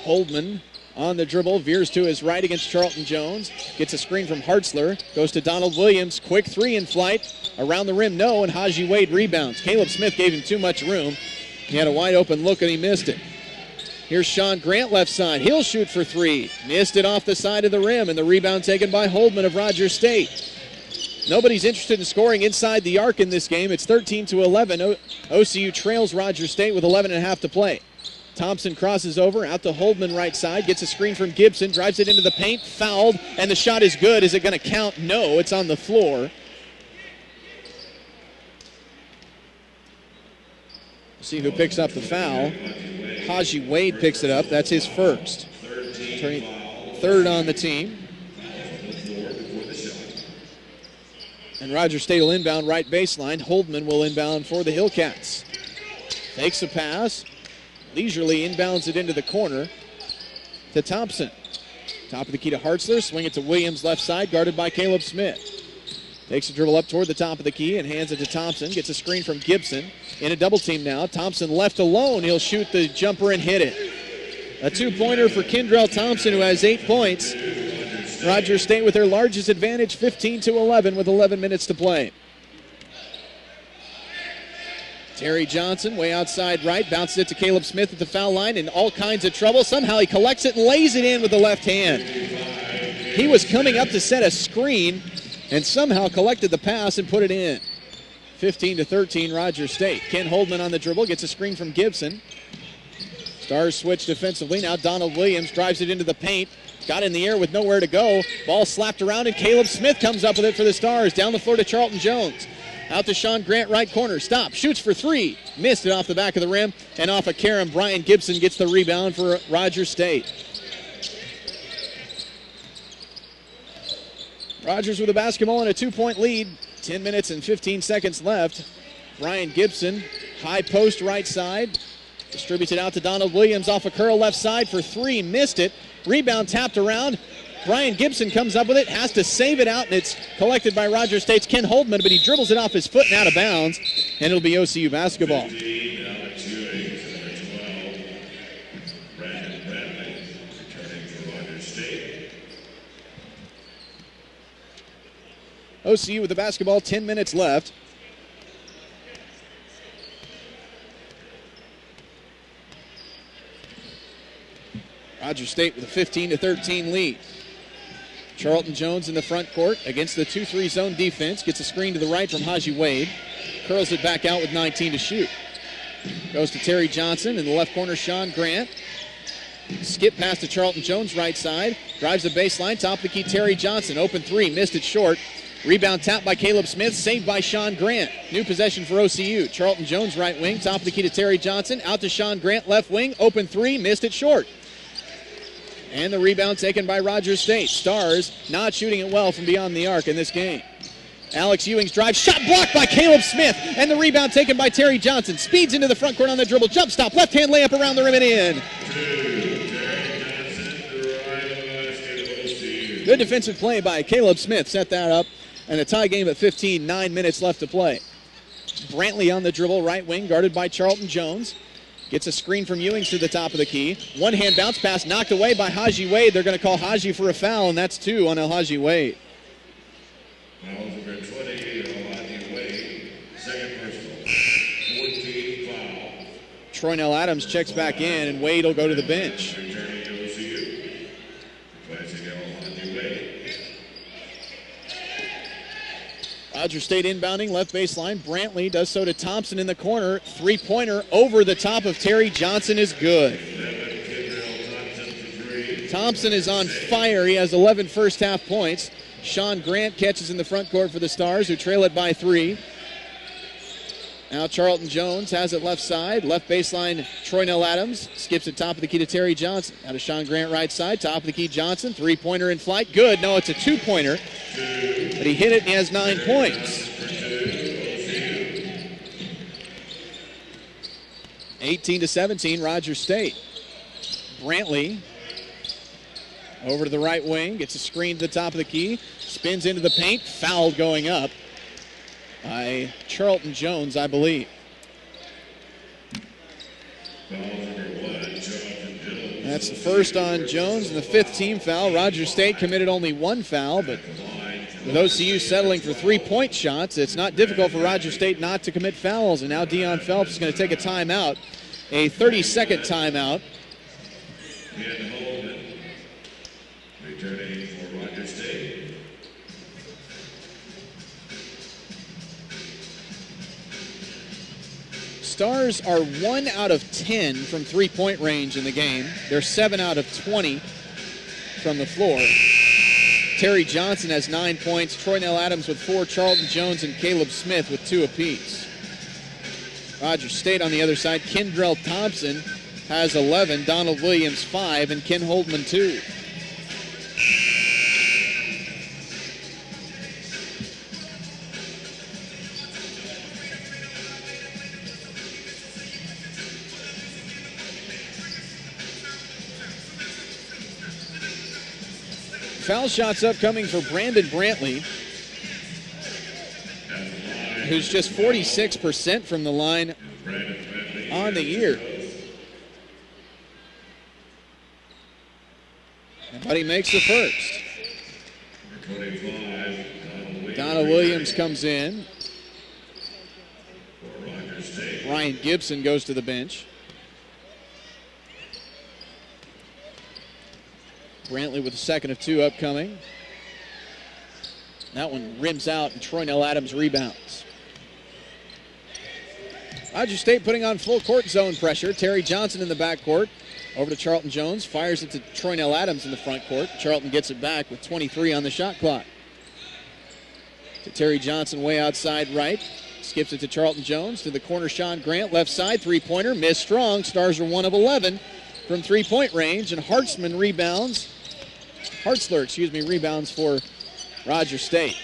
Holdman on the dribble, veers to his right against Charlton Jones. Gets a screen from Hartzler, goes to Donald Williams. Quick three in flight. Around the rim, no, and Haji Wade rebounds. Caleb Smith gave him too much room. He had a wide open look and he missed it. Here's Sean Grant left side. He'll shoot for three. Missed it off the side of the rim, and the rebound taken by Holdman of Rogers State. Nobody's interested in scoring inside the arc in this game. It's 13-11. OCU trails Rogers State with 11.5 to play. Thompson crosses over, out to Holdman right side, gets a screen from Gibson, drives it into the paint, fouled, and the shot is good. Is it going to count? No, it's on the floor. See who picks up the foul. Haji Wade picks it up. That's his first. Third on the team. And Rogers State will inbound right baseline. Holdman will inbound for the Hillcats. Takes a pass. Leisurely inbounds it into the corner to Thompson. Top of the key to Hartzler. Swing it to Williams left side, guarded by Caleb Smith. Takes a dribble up toward the top of the key and hands it to Thompson. Gets a screen from Gibson. In a double team now. Thompson left alone. He'll shoot the jumper and hit it. A two-pointer for Kendrell Thompson, who has 8 points. Rogers State with their largest advantage, 15-11 with 11 minutes to play. Terry Johnson way outside right. Bounces it to Caleb Smith at the foul line in all kinds of trouble. Somehow he collects it and lays it in with the left hand. He was coming up to set a screen and somehow collected the pass and put it in. 15-13 Rogers State. Ken Holdman on the dribble, gets a screen from Gibson. Stars switch defensively. Now Donald Williams drives it into the paint. Got in the air with nowhere to go. Ball slapped around and Caleb Smith comes up with it for the Stars. Down the floor to Charlton Jones. Out to Sean Grant, right corner. Stop, shoots for three. Missed it off the back of the rim and off a Karen. Brian Gibson gets the rebound for Rogers State. Rogers with a basketball and a 2-point lead. 10 minutes and 15 seconds left. Brian Gibson, high post right side. Distributes it out to Donald Williams off a curl left side for three. Missed it. Rebound tapped around. Brian Gibson comes up with it, has to save it out, and it's collected by Rogers State's Ken Holdman, but he dribbles it off his foot and out of bounds, and it'll be OCU basketball. OCU with the basketball, 10 minutes left. Rogers State with a 15-13 lead. Charlton Jones in the front court against the 2-3 zone defense. Gets a screen to the right from Haji Wade. Curls it back out with 19 to shoot. Goes to Terry Johnson in the left corner, Sean Grant. Skip pass to Charlton Jones right side. Drives the baseline, top of the key, Terry Johnson. Open three, missed it short. Rebound tapped by Caleb Smith, saved by Sean Grant. New possession for OCU. Charlton Jones right wing, top of the key to Terry Johnson. Out to Sean Grant, left wing, open three, missed it short. And the rebound taken by Rogers State. Stars not shooting it well from beyond the arc in this game. Alex Ewing's drive, shot blocked by Caleb Smith, and the rebound taken by Terry Johnson. Speeds into the front court on the dribble, jump stop, left-hand layup around the rim and in. Good defensive play by Caleb Smith, set that up, and a tie game at 15, 9 minutes left to play. Brantley on the dribble, right wing, guarded by Charlton Jones. Gets a screen from Ewings to the top of the key. One-hand bounce pass knocked away by Haji Wade. They're going to call Haji for a foul, and that's two on Haji Wade. Troynell Adams checks back in, and Wade will go to the bench. Roger State inbounding, left baseline. Brantley does so to Thompson in the corner. Three-pointer over the top of Terry Johnson is good. Thompson is on fire. He has 11 first-half points. Sean Grant catches in the front court for the Stars, who trail it by 3. Now Charlton Jones has it left side. Left baseline, Troy Nell Adams. Skips it top of the key to Terry Johnson. Now to Sean Grant right side. Top of the key, Johnson. Three-pointer in flight. Good. No, it's a two-pointer. But he hit it and he has 9 points. 18-17, Roger State. Brantley over to the right wing. Gets a screen to the top of the key. Spins into the paint. Foul going up by Charlton Jones, I believe. That's the first on Jones and the 5th team foul. Roger State committed only 1 foul, but with OCU settling for 3-point shots, it's not difficult for Roger State not to commit fouls. And now Deion Phelps is going to take a timeout, a 30-second timeout. Returning for Roger State. Stars are 1 out of 10 from 3-point range in the game. They're 7 out of 20 from the floor. Terry Johnson has 9 points. Troy Nell Adams with 4. Charlton Jones and Caleb Smith with 2 apiece. Roger State on the other side. Kendrell Thompson has 11. Donald Williams 5. And Ken Holdman 2. Foul shots upcoming for Brandon Brantley, who's just 46% from the line on the year. But he makes the first. Donald Williams comes in. Ryan Gibson goes to the bench. Brantley with the second of 2 upcoming. That one rims out and Troy Nell Adams rebounds. Roger State putting on full court zone pressure. Terry Johnson in the backcourt. Over to Charlton Jones. Fires it to Troy Nell Adams in the front court. Charlton gets it back with 23 on the shot clock. To Terry Johnson way outside right. Skips it to Charlton Jones. To the corner, Sean Grant. Left side, three-pointer. Missed strong. Stars are 1 of 11 from 3-point range. And Hartzler rebounds for Roger State.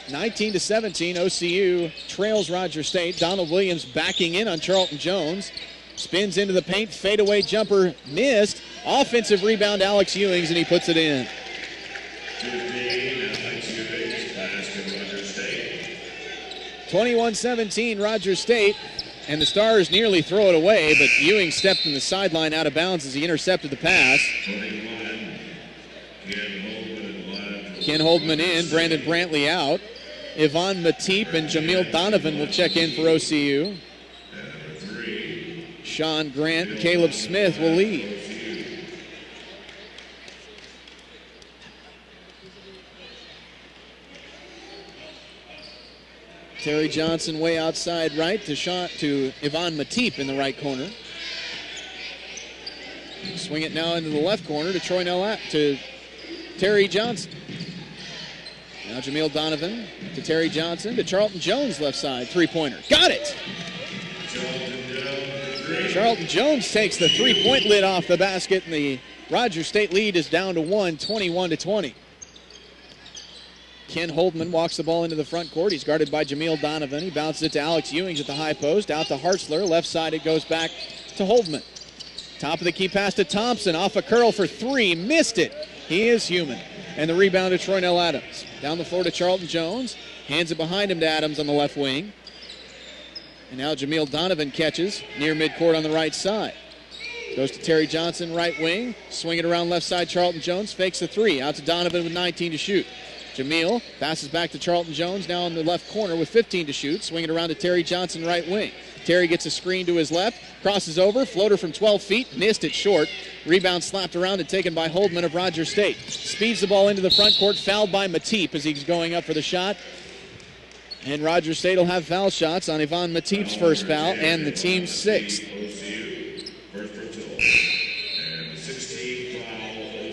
19-17, OCU trails Roger State. Donald Williams backing in on Charlton Jones. Spins into the paint, fadeaway jumper missed. Offensive rebound, Alex Ewings, and he puts it in. 21-17, Roger State. And the Stars nearly throw it away, but Ewing stepped in the sideline out of bounds as he intercepted the pass. Ken Holdman in, Brandon Brantley out. Yvonne Matip and Jamil Donovan will check in for OCU. Sean Grant and Caleb Smith will leave. Terry Johnson way outside right to Yvonne Matip in the right corner. Swing it now into the left corner to Terry Johnson. Now Jamil Donovan to Terry Johnson to Charlton Jones left side. Three-pointer. Got it! Charlton Jones takes the three-point lid off the basket, and the Roger State lead is down to 1, 21-20. Ken Holdman walks the ball into the front court. He's guarded by Jamil Donovan. He bounces it to Alex Ewings at the high post. Out to Hartzler. Left side, it goes back to Holdman. Top of the key pass to Thompson. Off a curl for 3. Missed it. He is human. And the rebound to Troy Nell Adams. Down the floor to Charlton Jones. Hands it behind him to Adams on the left wing. And now Jamil Donovan catches near midcourt on the right side. Goes to Terry Johnson, right wing. Swing it around left side, Charlton Jones. Fakes the 3. Out to Donovan with 19 to shoot. Jamil passes back to Charlton Jones, now in the left corner with 15 to shoot. Swing it around to Terry Johnson, right wing. Terry gets a screen to his left. Crosses over. Floater from 12 feet. Missed it short. Rebound slapped around and taken by Holdman of Roger State. Speeds the ball into the front court. Fouled by Matip as he's going up for the shot. And Rogers State will have foul shots on Yvonne Matip's first foul and the team's sixth.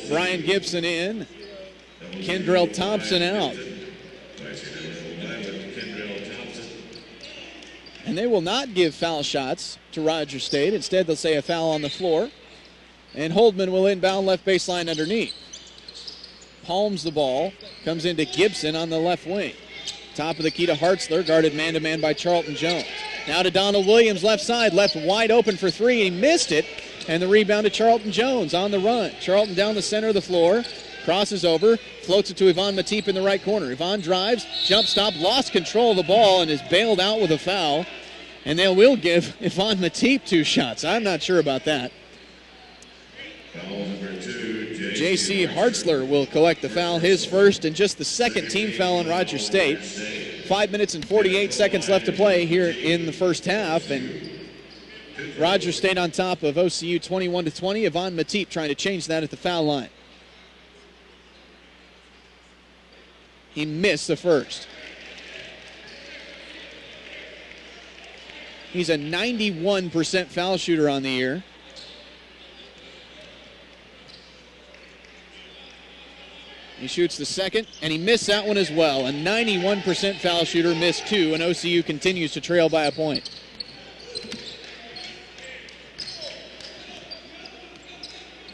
Brian Gibson in. Kendrell Thompson out. And they will not give foul shots to Rogers State. Instead, they'll say a foul on the floor. And Holdman will inbound left baseline underneath. Palms the ball. Comes into Gibson on the left wing. Top of the key to Hartzler, guarded man-to-man by Charlton Jones. Now to Donald Williams, left side, left wide open for three. He missed it, and the rebound to Charlton Jones on the run. Charlton down the center of the floor, crosses over, floats it to Yvonne Matip in the right corner. Yvonne drives, jump stop, lost control of the ball, and is bailed out with a foul. And they will give Yvonne Matip 2 shots. I'm not sure about that. J.C. Hartzler will collect the foul, his first and just the second team foul on Rogers State. 5 minutes and 48 seconds left to play here in the first half, and Rogers State on top of OCU 21-20. Yvonne Matip trying to change that at the foul line. He missed the first. He's a 91% foul shooter on the year. He shoots the second, and he missed that one as well. A 91% foul shooter, missed 2, and OCU continues to trail by a point.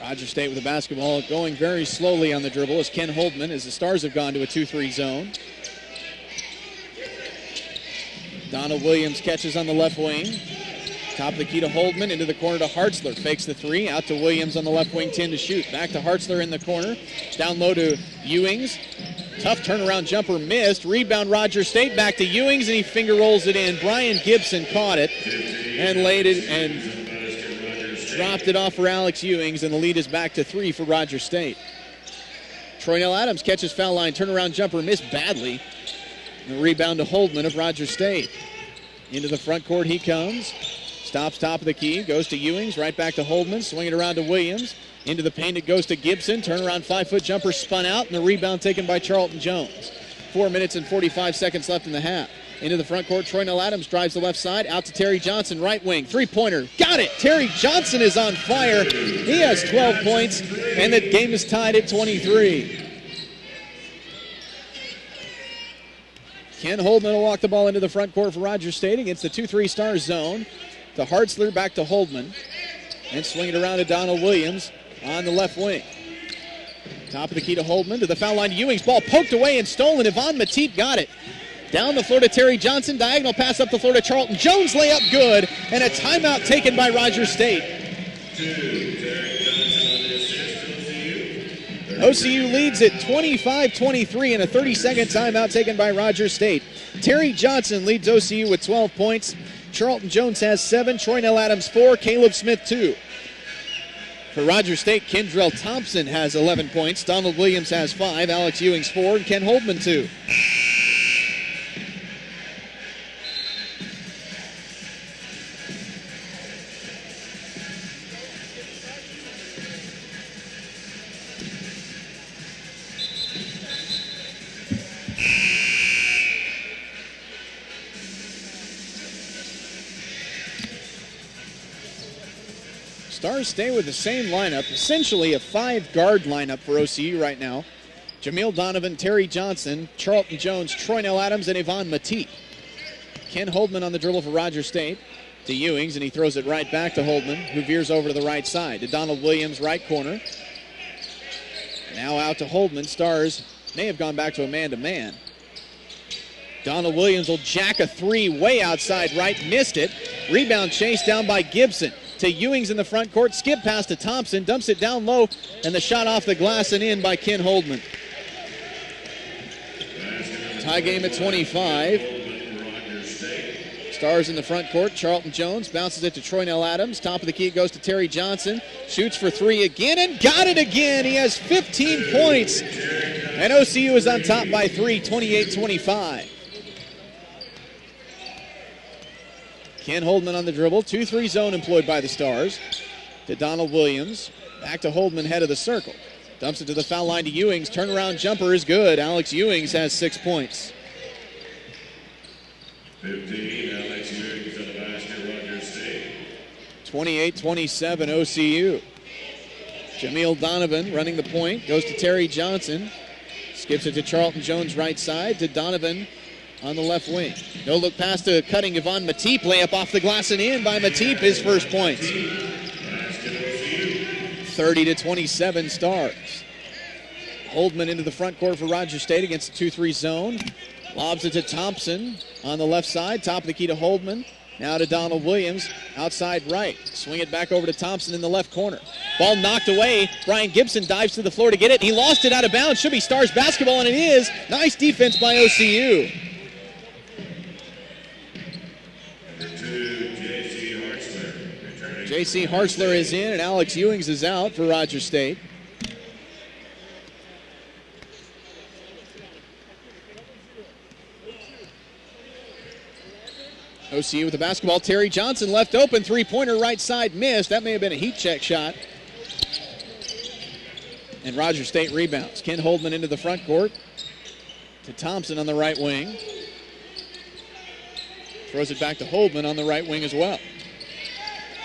Rogers State with the basketball, going very slowly on the dribble as Ken Holdman, as the Stars have gone to a 2-3 zone. Donald Williams catches on the left wing. Top of the key to Holdman, into the corner to Hartzler. Fakes the 3, out to Williams on the left wing, 10 to shoot. Back to Hartzler in the corner. Down low to Ewings. Tough turnaround jumper missed. Rebound Rogers State, back to Ewings, and he finger rolls it in. Brian Gibson caught it and laid it and dropped it off for Alex Ewings, and the lead is back to 3 for Rogers State. Troynell Adams catches foul line, turnaround jumper missed badly. And the rebound to Holdman of Rogers State. Into the front court he comes. Stops top of the key, goes to Ewings, right back to Holdman, swing it around to Williams. Into the paint it goes to Gibson, turnaround 5-foot jumper spun out, and the rebound taken by Charlton Jones. 4 minutes and 45 seconds left in the half. Into the front court, Troynell Adams drives the left side, out to Terry Johnson, right wing, three-pointer, got it! Terry Johnson is on fire. He has 12 points, and the game is tied at 23. Ken Holdman will walk the ball into the front court for Rogers State against the 2-3 Stars zone. To Hartzler, back to Holdman. And swing it around to Donald Williams on the left wing. Top of the key to Holdman, to the foul line to Ewings. Ball poked away and stolen. Yvonne Matip got it. Down the floor to Terry Johnson. Diagonal pass up the floor to Charlton Jones. Layup good. And a timeout taken by Rogers State. OCU leads at 25-23 and a 30-second timeout taken by Rogers State. Terry Johnson leads OCU with 12 points. Charlton Jones has 7, Troynell Adams 4, Caleb Smith 2. For Rogers State, Kendrell Thompson has 11 points, Donald Williams has 5, Alex Ewings 4, and Ken Holdman 2. Stars stay with the same lineup, essentially a 5-guard lineup for OCU right now. Jameel Donovan, Terry Johnson, Charlton Jones, Troynell Adams, and Yvonne Matip. Ken Holdman on the dribble for Rogers State to Ewings, and he throws it right back to Holdman, who veers over to the right side to Donald Williams, right corner. Now out to Holdman. Stars may have gone back to a man-to-man. Donald Williams will jack a 3 way outside right, missed it. Rebound chased down by Gibson. To Ewings in the front court, skip pass to Thompson, dumps it down low, and the shot off the glass and in by Ken Holdman. Tie game at 25. Stars in the front court, Charlton Jones bounces it to Troynell Adams. Top of the key goes to Terry Johnson, shoots for 3 again and got it again. He has 15 points, and OCU is on top by 3, 28-25. Ken Holdman on the dribble. 2-3 zone employed by the Stars. To Donald Williams. Back to Holdman, head of the circle. Dumps it to the foul line to Ewings. Turnaround jumper is good. Alex Ewings has 6 points. 15, Alex Ewings on the basket, Rogers State. 28-27 OCU. Jameel Donovan running the point, goes to Terry Johnson. Skips it to Charlton Jones right side, to Donovan on the left wing. No look pass to cutting Yvonne Matip. Layup off the glass and in by Matip, his first points. 30-27 Stars. Holdman into the front court for Rogers State against the 2-3 zone. Lobs it to Thompson on the left side. Top of the key to Holdman. Now to Donald Williams, outside right. Swing it back over to Thompson in the left corner. Ball knocked away. Brian Gibson dives to the floor to get it. He lost it out of bounds. Should be Stars basketball, and it is. Nice defense by OCU. J.C. Hartzler is in, and Alex Ewings is out for Rogers State. OCU with the basketball. Terry Johnson left open. Three-pointer right side missed. That may have been a heat check shot. And Rogers State rebounds. Ken Holdman into the front court to Thompson on the right wing. Throws it back to Holdman on the right wing as well.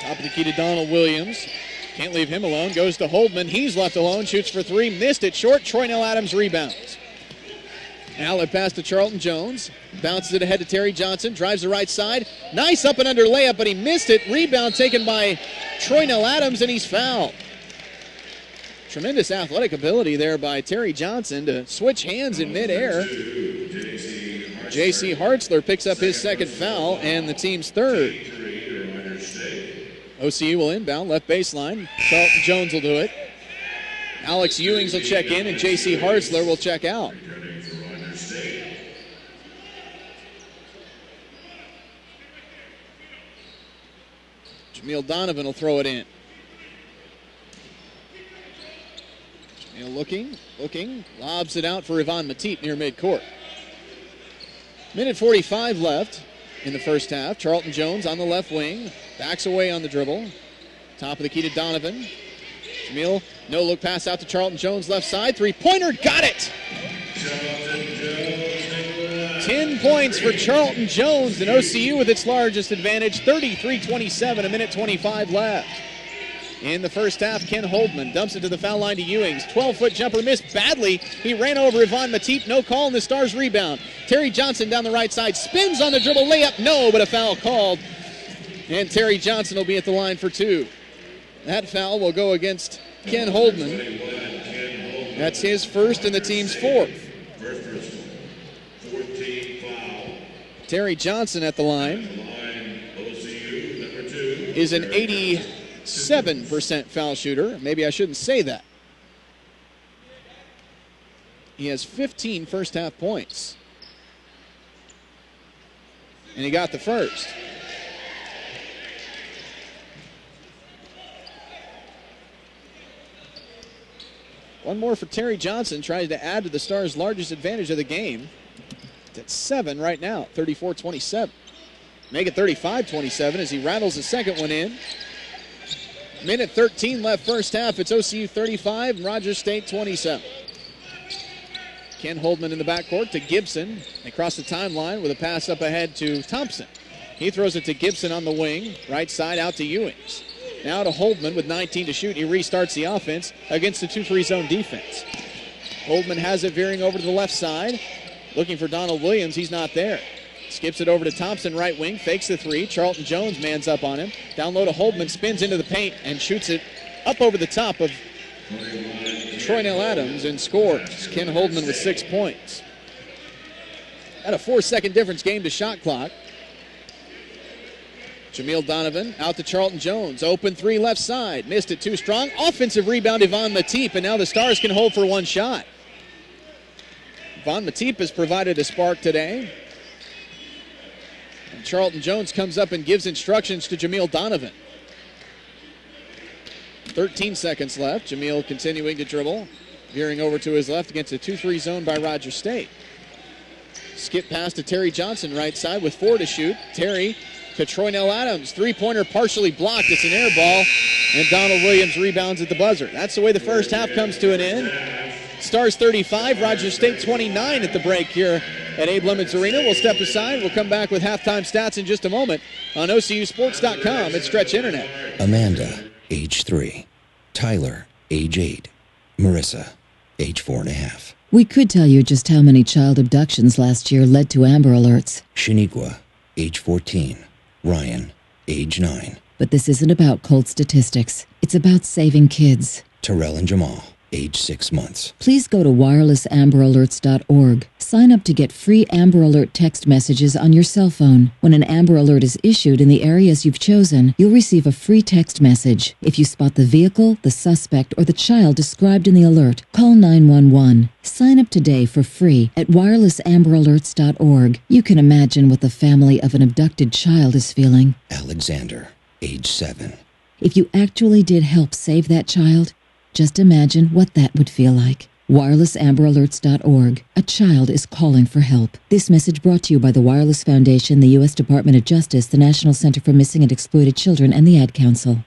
Top of the key to Donald Williams. Can't leave him alone. Goes to Holdman. He's left alone. Shoots for three. Missed it short. Troy Nell Adams rebounds. Outlet pass to Charlton Jones. Bounces it ahead to Terry Johnson. Drives the right side. Nice up and under layup, but he missed it. Rebound taken by Troy Nell Adams, and he's fouled. Tremendous athletic ability there by Terry Johnson to switch hands in midair. J.C. Hartzler picks up his second foul and the team's third. OCU will inbound, left baseline. Charlton Jones will do it. Alex Ewings will check in, and J.C. Hartzler will check out. Jameel Donovan will throw it in. Jameel looking, lobs it out for Yvonne Matip near midcourt. Minute 45 left in the first half. Charlton Jones on the left wing, backs away on the dribble. Top of the key to Donovan. Jameel, no look pass out to Charlton Jones left side. Three-pointer, got it! 10 points for Charlton Jones, and OCU with its largest advantage, 33-27, a minute 25 left. In the first half, Ken Holdman dumps it to the foul line to Ewings. 12-foot jumper missed badly. He ran over Yvonne Matip. No call, and the Stars rebound. Terry Johnson down the right side. Spins on the dribble. Layup, no, but a foul called. And Terry Johnson will be at the line for two. That foul will go against Ken Holdman. That's his first and the team's fourth. Terry Johnson at the line is an 87% foul shooter. Maybe I shouldn't say that. He has 15 first half points. And he got the first. One more for Terry Johnson, tries to add to the Stars' largest advantage of the game. At 7 right now, 34-27. Make it 35-27 as he rattles the second one in. Minute 13 left first half. It's OCU 35 and Rogers State 27. Ken Holdman in the backcourt to Gibson. Across the timeline with a pass up ahead to Thompson. He throws it to Gibson on the wing. Right side out to Ewings. Now to Holdman with 19 to shoot. He restarts the offense against the 2-3 zone defense. Holdman has it veering over to the left side. Looking for Donald Williams. He's not there. Skips it over to Thompson, right wing. Fakes the three. Charlton Jones mans up on him. Down low to Holdman. Spins into the paint and shoots it up over the top of Troy Nell Adams and scores. Ken Holdman with 6 points. At a 4-second difference game to shot clock. Jameel Donovan out to Charlton Jones. Open three left side. Missed it too strong. Offensive rebound, Yvonne Matip, and now the Stars can hold for one shot. Yvonne Matip has provided a spark today. And Charlton Jones comes up and gives instructions to Jameel Donovan. 13 seconds left. Jameel continuing to dribble. Veering over to his left against a 2-3 zone by Rogers State. Skip pass to Terry Johnson right side with 4 to shoot. Terry to Troy Nell Adams. Three-pointer partially blocked. It's an air ball. And Donald Williams rebounds at the buzzer. That's the way the first half comes to an end. Stars 35, Rogers State 29 at the break here at Abe Lemons Arena. We'll step aside. We'll come back with halftime stats in just a moment on OCUSports.com and Stretch Internet. Amanda, age 3. Tyler, age 8. Marissa, age 4.5. We could tell you just how many child abductions last year led to Amber Alerts. Shaniqua, age 14. Ryan, age 9. But this isn't about cold statistics. It's about saving kids. Terrell and Jamal, age 6 months. Please go to wirelessamberalerts.org. Sign up to get free Amber Alert text messages on your cell phone. When an Amber Alert is issued in the areas you've chosen, you'll receive a free text message. If you spot the vehicle, the suspect, or the child described in the alert, call 911. Sign up today for free at wirelessamberalerts.org. You can imagine what the family of an abducted child is feeling. Alexander, age 7. If you actually did help save that child, just imagine what that would feel like. wirelessamberalerts.org. A child is calling for help. This message brought to you by the Wireless Foundation, the U.S. Department of Justice, the National Center for Missing and Exploited Children, and the Ad Council.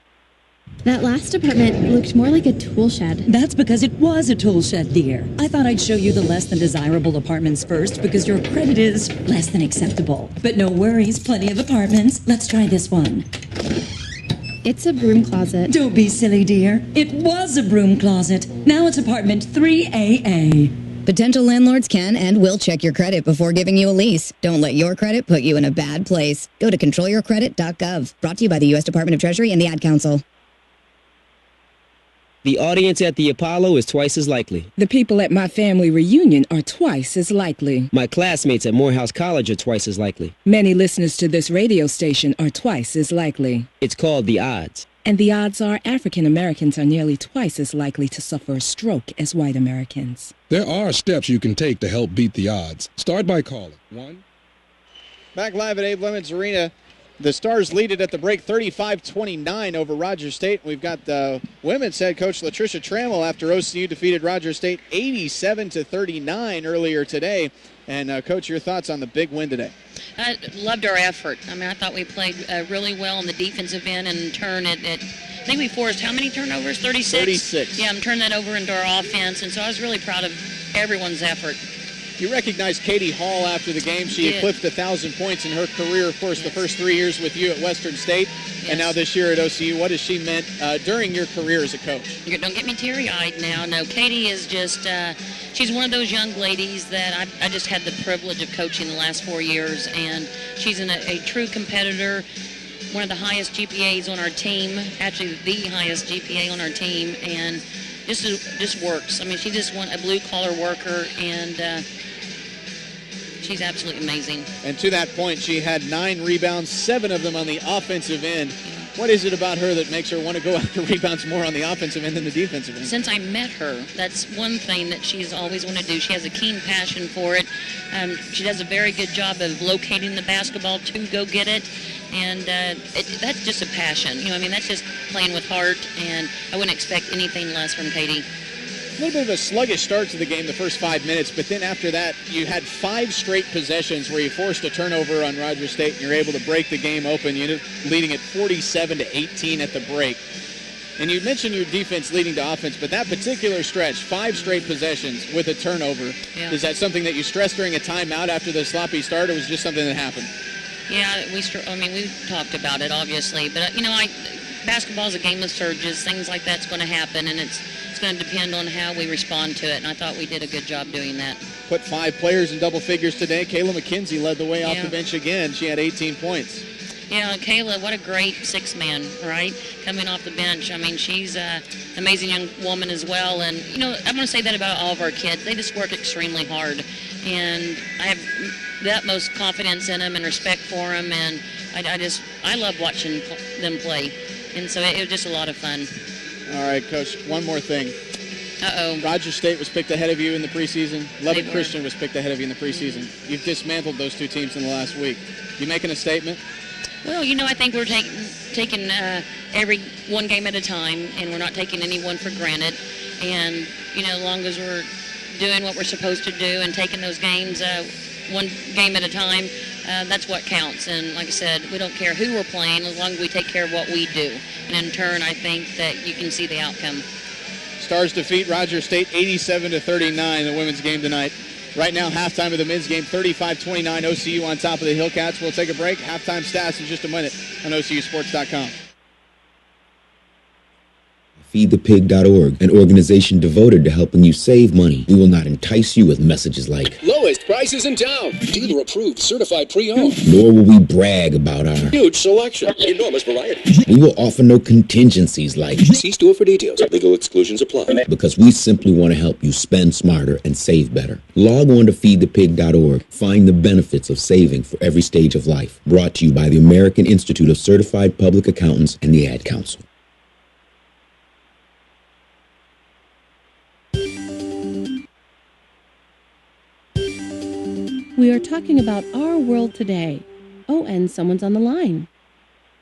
That last apartment looked more like a tool shed. That's because it was a tool shed, dear. I thought I'd show you the less than desirable apartments first because your credit is less than acceptable. But no worries, plenty of apartments. Let's try this one. It's a broom closet. Don't be silly, dear. It was a broom closet. Now it's apartment 3AA. Potential landlords can and will check your credit before giving you a lease. Don't let your credit put you in a bad place. Go to controlyourcredit.gov. Brought to you by the U.S. Department of Treasury and the Ad Council. The audience at the Apollo is twice as likely. The people at my family reunion are twice as likely. My classmates at Morehouse College are twice as likely. Many listeners to this radio station are twice as likely. It's called The Odds. And the odds are African Americans are nearly twice as likely to suffer a stroke as white Americans. There are steps you can take to help beat the odds. Start by calling 1. Back live at Abe Lemons Arena. The Stars lead it at the break 35-29 over Rogers State. We've got women's head coach Latricia Trammell after OCU defeated Rogers State 87-39 earlier today. And, Coach, your thoughts on the big win today? I loved our effort. I mean, I thought we played really well on the defensive end, and in turn, I think we forced how many turnovers? 36? 36. Yeah, I'm turning that over into our offense, and so I was really proud of everyone's effort. You recognized Katie Hall after the game. She eclipsed 1,000 points in her career, of course, the first 3 years with you at Western State, and now this year at OCU. What has she meant during your career as a coach? Don't get me teary-eyed now. No, Katie is just, she's one of those young ladies that I just had the privilege of coaching the last 4 years, and she's a true competitor, one of the highest GPAs on our team, actually the highest GPA on our team, and just works. I mean, she's just a blue-collar worker, and she's absolutely amazing. And to that point, she had 9 rebounds, 7 of them on the offensive end. What is it about her that makes her want to go after rebounds more on the offensive end than the defensive end? Since I met her, that's one thing that she's always wanted to do. She has a keen passion for it. She does a very good job of locating the basketball to go get it. And that's just a passion. You know, I mean, that's just playing with heart, and I wouldn't expect anything less from Katie. A little bit of a sluggish start to the game the first 5 minutes, but then after that, you had 5 straight possessions where you forced a turnover on Rogers State, and you're able to break the game open. You ended up leading at 47-18 at the break. And you mentioned your defense leading to offense, but that particular stretch, 5 straight possessions with a turnover, is that something that you stressed during a timeout after the sloppy start, or was it just something that happened? Yeah, we talked about it, obviously, but basketball is a game of surges. Things like that's going to happen, and it's going to depend on how we respond to it, and I thought we did a good job doing that. Put 5 players in double figures today. Kayla McKenzie led the way off the bench again. She had 18 points. Yeah, Kayla, what a great 6-man, right? Coming off the bench. I mean, she's an amazing young woman as well, and, I'm going to say that about all of our kids. They just work extremely hard, and I have the utmost confidence in them and respect for them, and I love watching them play, and so it was just a lot of fun. All right, Coach, one more thing. Uh-oh. Rogers State was picked ahead of you in the preseason. Lubbock Christian was picked ahead of you in the preseason. You've dismantled those 2 teams in the last week. You making a statement? Well, I think we're taking every one game at a time, and we're not taking anyone for granted. And, as long as we're doing what we're supposed to do and taking those games one game at a time, that's what counts. And like I said, we don't care who we're playing as long as we take care of what we do. And in turn, I think that you can see the outcome. Stars defeat Rogers State 87-39 in the women's game tonight. Right now, halftime of the men's game, 35-29, OCU on top of the Hillcats. We'll take a break. Halftime stats in just a minute on OCUsports.com. FeedThePig.org, an organization devoted to helping you save money. We will not entice you with messages like Lowest prices in town. Dealer approved, certified pre-owned. nor will we brag about our Huge selection. Enormous variety. We will offer no contingencies like See store for details. Legal exclusions apply. because we simply want to help you spend smarter and save better. Log on to FeedThePig.org. Find the benefits of saving for every stage of life. Brought to you by the American Institute of Certified Public Accountants and the Ad Council. We are talking about our world today. Oh, and someone's on the line.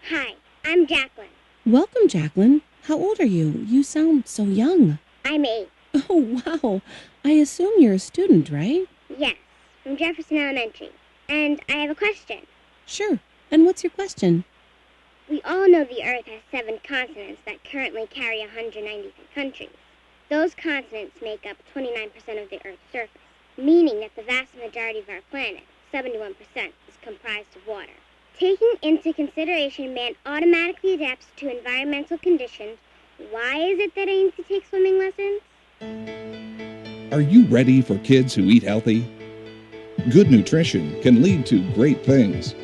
Hi, I'm Jacqueline. Welcome, Jacqueline. How old are you? You sound so young. I'm 8. Oh, wow. I assume you're a student, right? Yes, from Jefferson Elementary. And I have a question. Sure. And what's your question? We all know the Earth has 7 continents that currently carry 193 countries. Those continents make up 29% of the Earth's surface, meaning that the vast majority of our planet, 71%, is comprised of water. Taking into consideration man automatically adapts to environmental conditions, why is it that I need to take swimming lessons? Are you ready for kids who eat healthy? Good nutrition can lead to great things.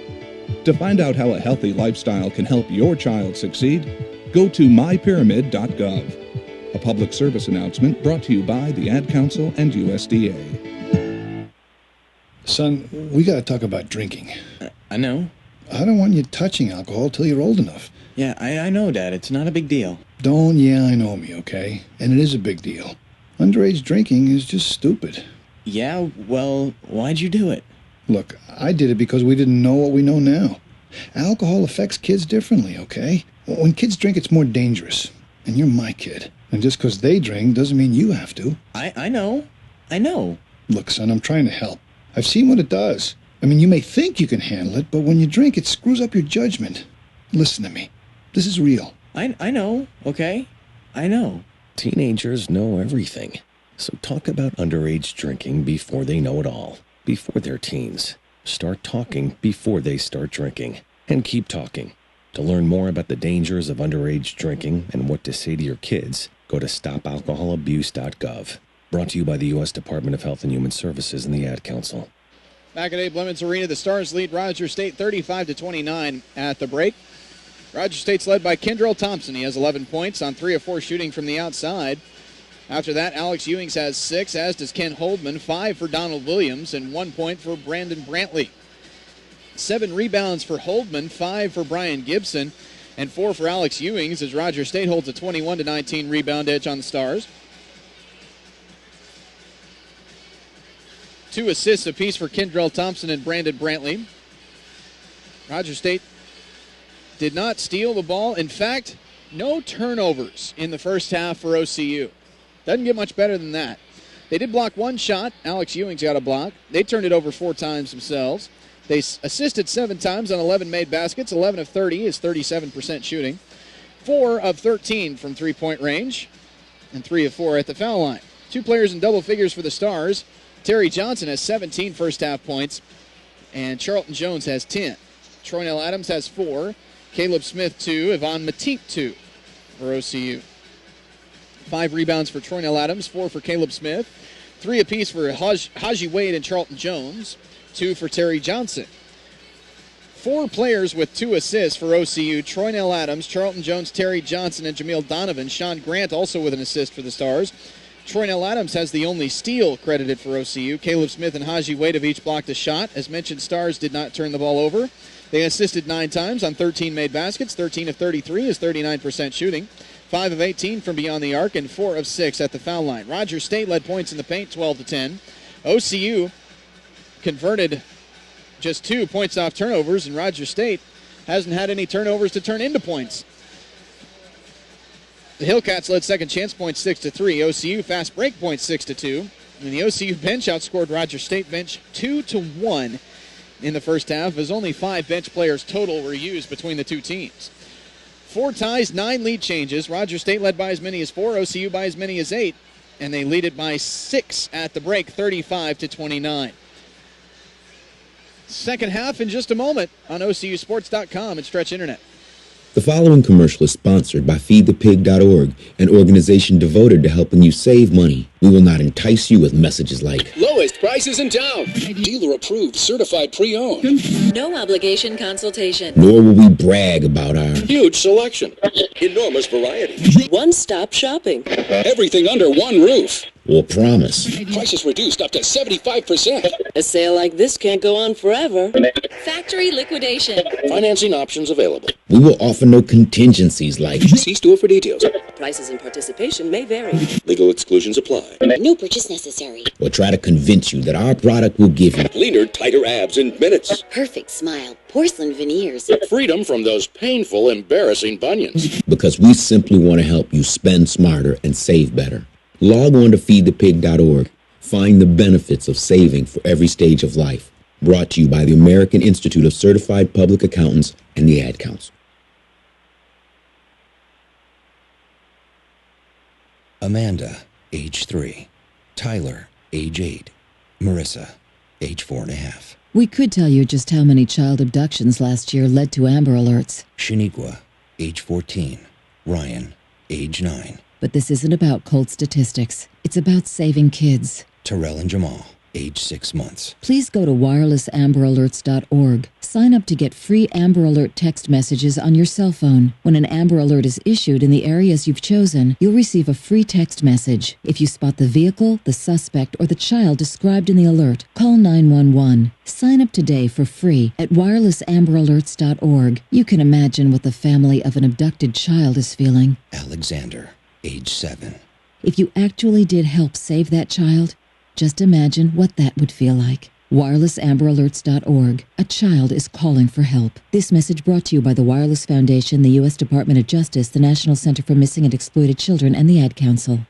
To find out how a healthy lifestyle can help your child succeed, go to mypyramid.gov. A public service announcement brought to you by the Ad Council and USDA. Son, we gotta talk about drinking. I know. I don't want you touching alcohol till you're old enough. Yeah, I know, Dad. It's not a big deal. Don't I know me, okay? And it is a big deal. Underage drinking is just stupid. Yeah, well, why'd you do it? Look, I did it because we didn't know what we know now. Alcohol affects kids differently, okay? When kids drink, it's more dangerous. And you're my kid. And just because they drink doesn't mean you have to. I know. I know. Look, son, I'm trying to help. I've seen what it does. I mean, you may think you can handle it, but when you drink, it screws up your judgment. Listen to me. This is real. I know, okay? I know. Teenagers know everything. So talk about underage drinking before they know it all. Before they're teens. Start talking before they start drinking. And keep talking. To learn more about the dangers of underage drinking and what to say to your kids, go to stopalcoholabuse.gov. Brought to you by the U.S. Department of Health and Human Services and the Ad Council. Back at Abe Lemons Arena, the Stars lead Roger State 35-29 at the break. Roger State's led by Kendrell Thompson. He has 11 points on 3 of 4 shooting from the outside. After that, Alex Ewings has 6, as does Ken Holdman, 5 for Donald Williams, and 1 point for Brandon Brantley. 7 rebounds for Holdman, 5 for Brian Gibson, and 4 for Alex Ewings, as Roger State holds a 21-19 rebound edge on the Stars. 2 assists apiece for Kendrell Thompson and Brandon Brantley. Roger State did not steal the ball. In fact, no turnovers in the first half for OCU. Doesn't get much better than that. They did block 1 shot. Alex Ewings got a block. They turned it over 4 times themselves. They assisted 7 times on 11 made baskets. 11 of 30 is 37% shooting. 4 of 13 from three-point range. And 3 of 4 at the foul line. 2 players in double figures for the Stars. Terry Johnson has 17 first-half points, and Charlton Jones has 10. Troynell Adams has 4. Caleb Smith, 2. Yvonne Matip, 2 for OCU. 5 rebounds for Troynell Adams, 4 for Caleb Smith. 3 apiece for Haji Wade and Charlton Jones. 2 for Terry Johnson. 4 players with 2 assists for OCU. Troynell Adams, Charlton Jones, Terry Johnson, and Jameel Donovan. Sean Grant also with an assist for the Stars. Troynell Adams has the only steal credited for OCU. Caleb Smith and Haji Wade have each blocked a shot. As mentioned, Stars did not turn the ball over. They assisted 9 times on 13 made baskets. 13 of 33 is 39% shooting. 5 of 18 from beyond the arc, and 4 of 6 at the foul line. Roger State led points in the paint, 12-10. OCU converted just 2 points off turnovers, and Roger State hasn't had any turnovers to turn into points. The Hillcats led second chance points 6-3. OCU fast break points 6-2. And the OCU bench outscored Roger State bench 2-1 in the first half, as only 5 bench players total were used between the two teams. 4 ties, 9 lead changes. Roger State led by as many as 4, OCU by as many as 8. and they lead it by 6 at the break, 35-29. Second half in just a moment on OCUSports.com and Stretch Internet. The following commercial is sponsored by FeedThePig.org, an organization devoted to helping you save money. We will not entice you with messages like, Lowest prices in town. Dealer approved, certified pre-owned. No obligation consultation. nor will we brag about our Huge selection. Enormous variety. One-stop shopping. Everything under one roof. or promise. Prices reduced up to 75%. A sale like this can't go on forever. Factory liquidation. Financing options available. We will offer no contingencies like, See store for details. Prices and participation may vary. Legal exclusions apply. No purchase necessary. or try to convince you that our product will give you Leaner, tighter abs in minutes. Perfect smile. Porcelain veneers. Freedom from those painful, embarrassing bunions. because we simply want to help you spend smarter and save better. Log on to feedthepig.org. Find the benefits of saving for every stage of life. Brought to you by the American Institute of Certified Public Accountants and the Ad Council. Amanda, age 3. Tyler, age 8. Marissa, age 4.5. We could tell you just how many child abductions last year led to Amber Alerts. Shaniqua, age 14. Ryan, age 9. But this isn't about cold statistics. It's about saving kids. Terrell and Jamal, age 6 months. Please go to wirelessamberAlerts.org. Sign up to get free Amber Alert text messages on your cell phone. When an Amber Alert is issued in the areas you've chosen, you'll receive a free text message. If you spot the vehicle, the suspect, or the child described in the alert, call 911. Sign up today for free at wirelessamberAlerts.org. You can imagine what the family of an abducted child is feeling. Alexander, age 7. If you actually did help save that child, just imagine what that would feel like. WirelessAmberAlerts.org. A child is calling for help. This message brought to you by the Wireless Foundation, the U.S. Department of Justice, the National Center for Missing and Exploited Children, and the Ad Council.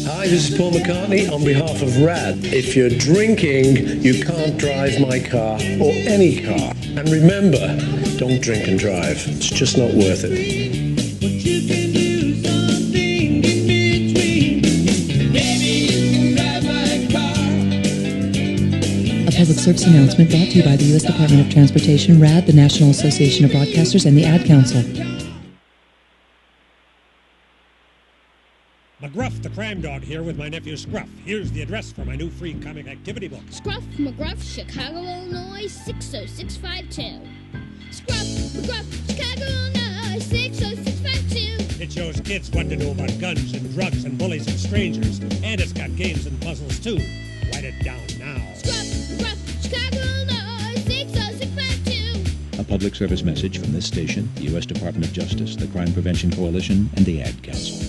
Hi, this is Paul McCartney on behalf of RAD. If you're drinking, you can't drive my car or any car. And remember, don't drink and drive. It's just not worth it. A public service announcement brought to you by the U.S. Department of Transportation, RAD, the National Association of Broadcasters, and the Ad Council. McGruff, the crime dog, here with my nephew Scruff. Here's the address for my new free comic activity book. Scruff McGruff, Chicago, Illinois, 60652. Scruff McGruff, Chicago, Illinois, 60652. It shows kids what to do about guns and drugs and bullies and strangers. And it's got games and puzzles, too. Write it down now. Scruff McGruff, Chicago, Illinois, 60652. A public service message from this station, the U.S. Department of Justice, the Crime Prevention Coalition, and the Ad Council.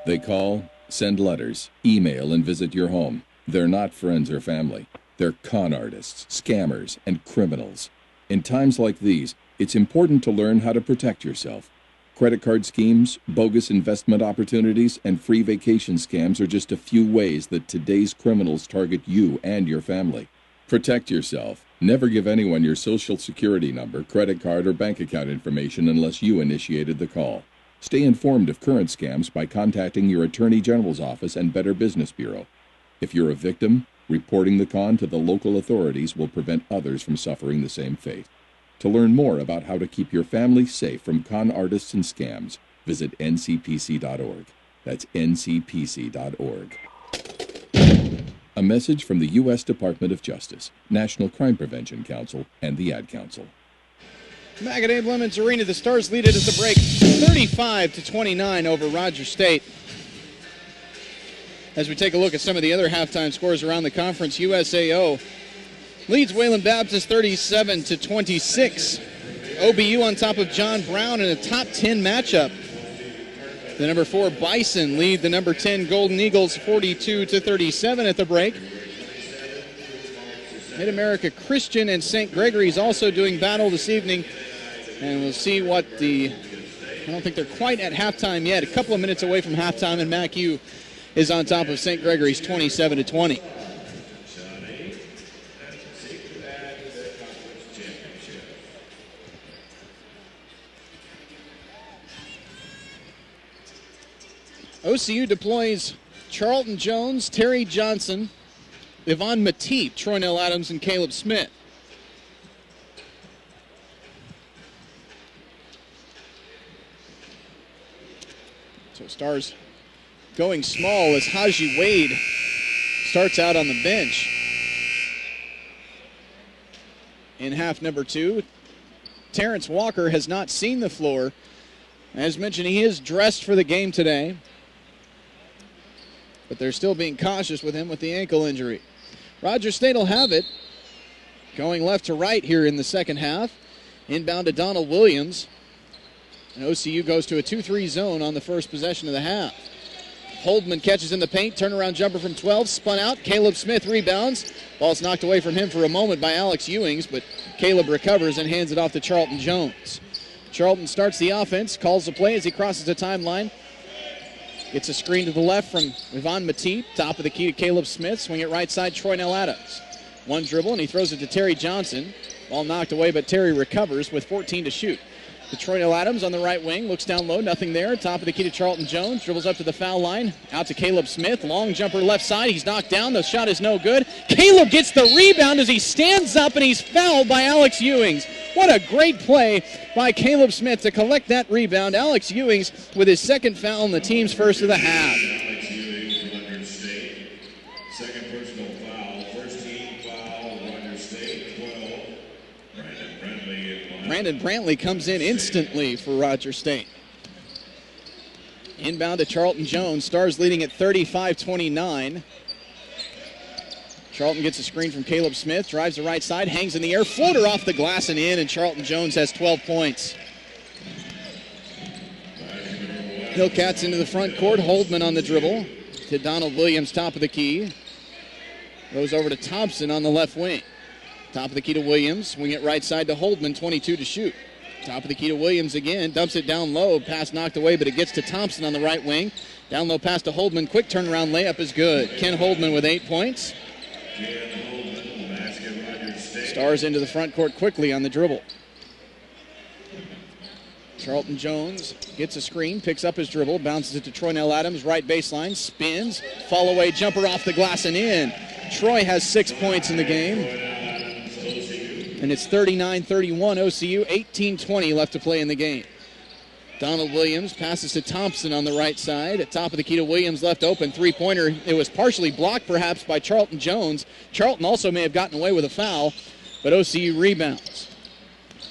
They call, send letters, email, and visit your home. They're not friends or family. They're con artists, scammers, and criminals. In times like these, it's important to learn how to protect yourself. Credit card schemes, bogus investment opportunities, and free vacation scams are just a few ways that today's criminals target you and your family. Protect yourself. Never give anyone your social security number, credit card, or bank account information unless you initiated the call. Stay informed of current scams by contacting your Attorney General's office and Better Business Bureau. If you're a victim, reporting the con to the local authorities will prevent others from suffering the same fate. To learn more about how to keep your family safe from con artists and scams, visit ncpc.org. That's ncpc.org. A message from the U.S. Department of Justice, National Crime Prevention Council, and the Ad Council. Back at Abe Lemons Arena, the Stars lead it at the break 35-29 over Rogers State. As we take a look at some of the other halftime scores around the conference, USAO leads Wayland Baptist 37-26. OBU on top of John Brown in a top 10 matchup. The number 4 Bison lead the number 10 Golden Eagles 42-37 at the break. Mid-America Christian and St. Gregory's also doing battle this evening. And we'll see what the I don't think they're quite at halftime yet. A couple of minutes away from halftime, and MacU is on top of St. Gregory's 27-20. OCU deploys Charlton Jones, Terry Johnson, Yvonne Matip, Troynell Adams, and Caleb Smith. So Stars going small as Haji Wade starts out on the bench. In half number 2, Terrence Walker has not seen the floor. As mentioned, he is dressed for the game today, but they're still being cautious with him with the ankle injury. Rogers State will have it. Going left to right here in the second half. Inbound to Donald Williams. And OCU goes to a 2-3 zone on the first possession of the half. Holdman catches in the paint. Turnaround jumper from 12. Spun out. Caleb Smith rebounds. Ball's knocked away from him for a moment by Alex Ewings, but Caleb recovers and hands it off to Charlton Jones. Charlton starts the offense. Calls the play as he crosses the timeline. Gets a screen to the left from Yvonne Matip. Top of the key to Caleb Smith. Swing it right side, Troynell Adams. One dribble, and he throws it to Terry Johnson. Ball knocked away, but Terry recovers with 14 to shoot. To Troynell Adams on the right wing. Looks down low, nothing there. Top of the key to Charlton Jones. Dribbles up to the foul line. Out to Caleb Smith. Long jumper left side. He's knocked down. The shot is no good. Caleb gets the rebound as he stands up, and he's fouled by Alex Ewings. What a great play by Caleb Smith to collect that rebound. Alex Ewings with his second foul and the team's first of the half. Alex Ewings from Rogers State. Second personal foul. First team foul, Rogers State, 12. Brandon Brantley comes in instantly for Rogers State. Inbound to Charlton Jones. Stars leading at 35-29. Charlton gets a screen from Caleb Smith, drives the right side, hangs in the air, floater off the glass and in, and Charlton Jones has 12 points. Hillcats into the front court, Holdman on the dribble to Donald Williams, top of the key. Goes over to Thompson on the left wing. Top of the key to Williams, swing it right side to Holdman, 22 to shoot. Top of the key to Williams again, dumps it down low, pass knocked away, but it gets to Thompson on the right wing. Down low pass to Holdman, quick turnaround layup is good. Ken Holdman with 8 points. Stars into the front court quickly on the dribble. Charlton Jones gets a screen, picks up his dribble, bounces it to Troynell Adams, right baseline, spins, fall away jumper off the glass and in. Troy has 6 points in the game. And it's 39-31 OCU, 18-20 left to play in the game. Donald Williams passes to Thompson on the right side. At top of the key to Williams, left open. Three-pointer. It was partially blocked perhaps by Charlton Jones. Charlton also may have gotten away with a foul, but OCU rebounds.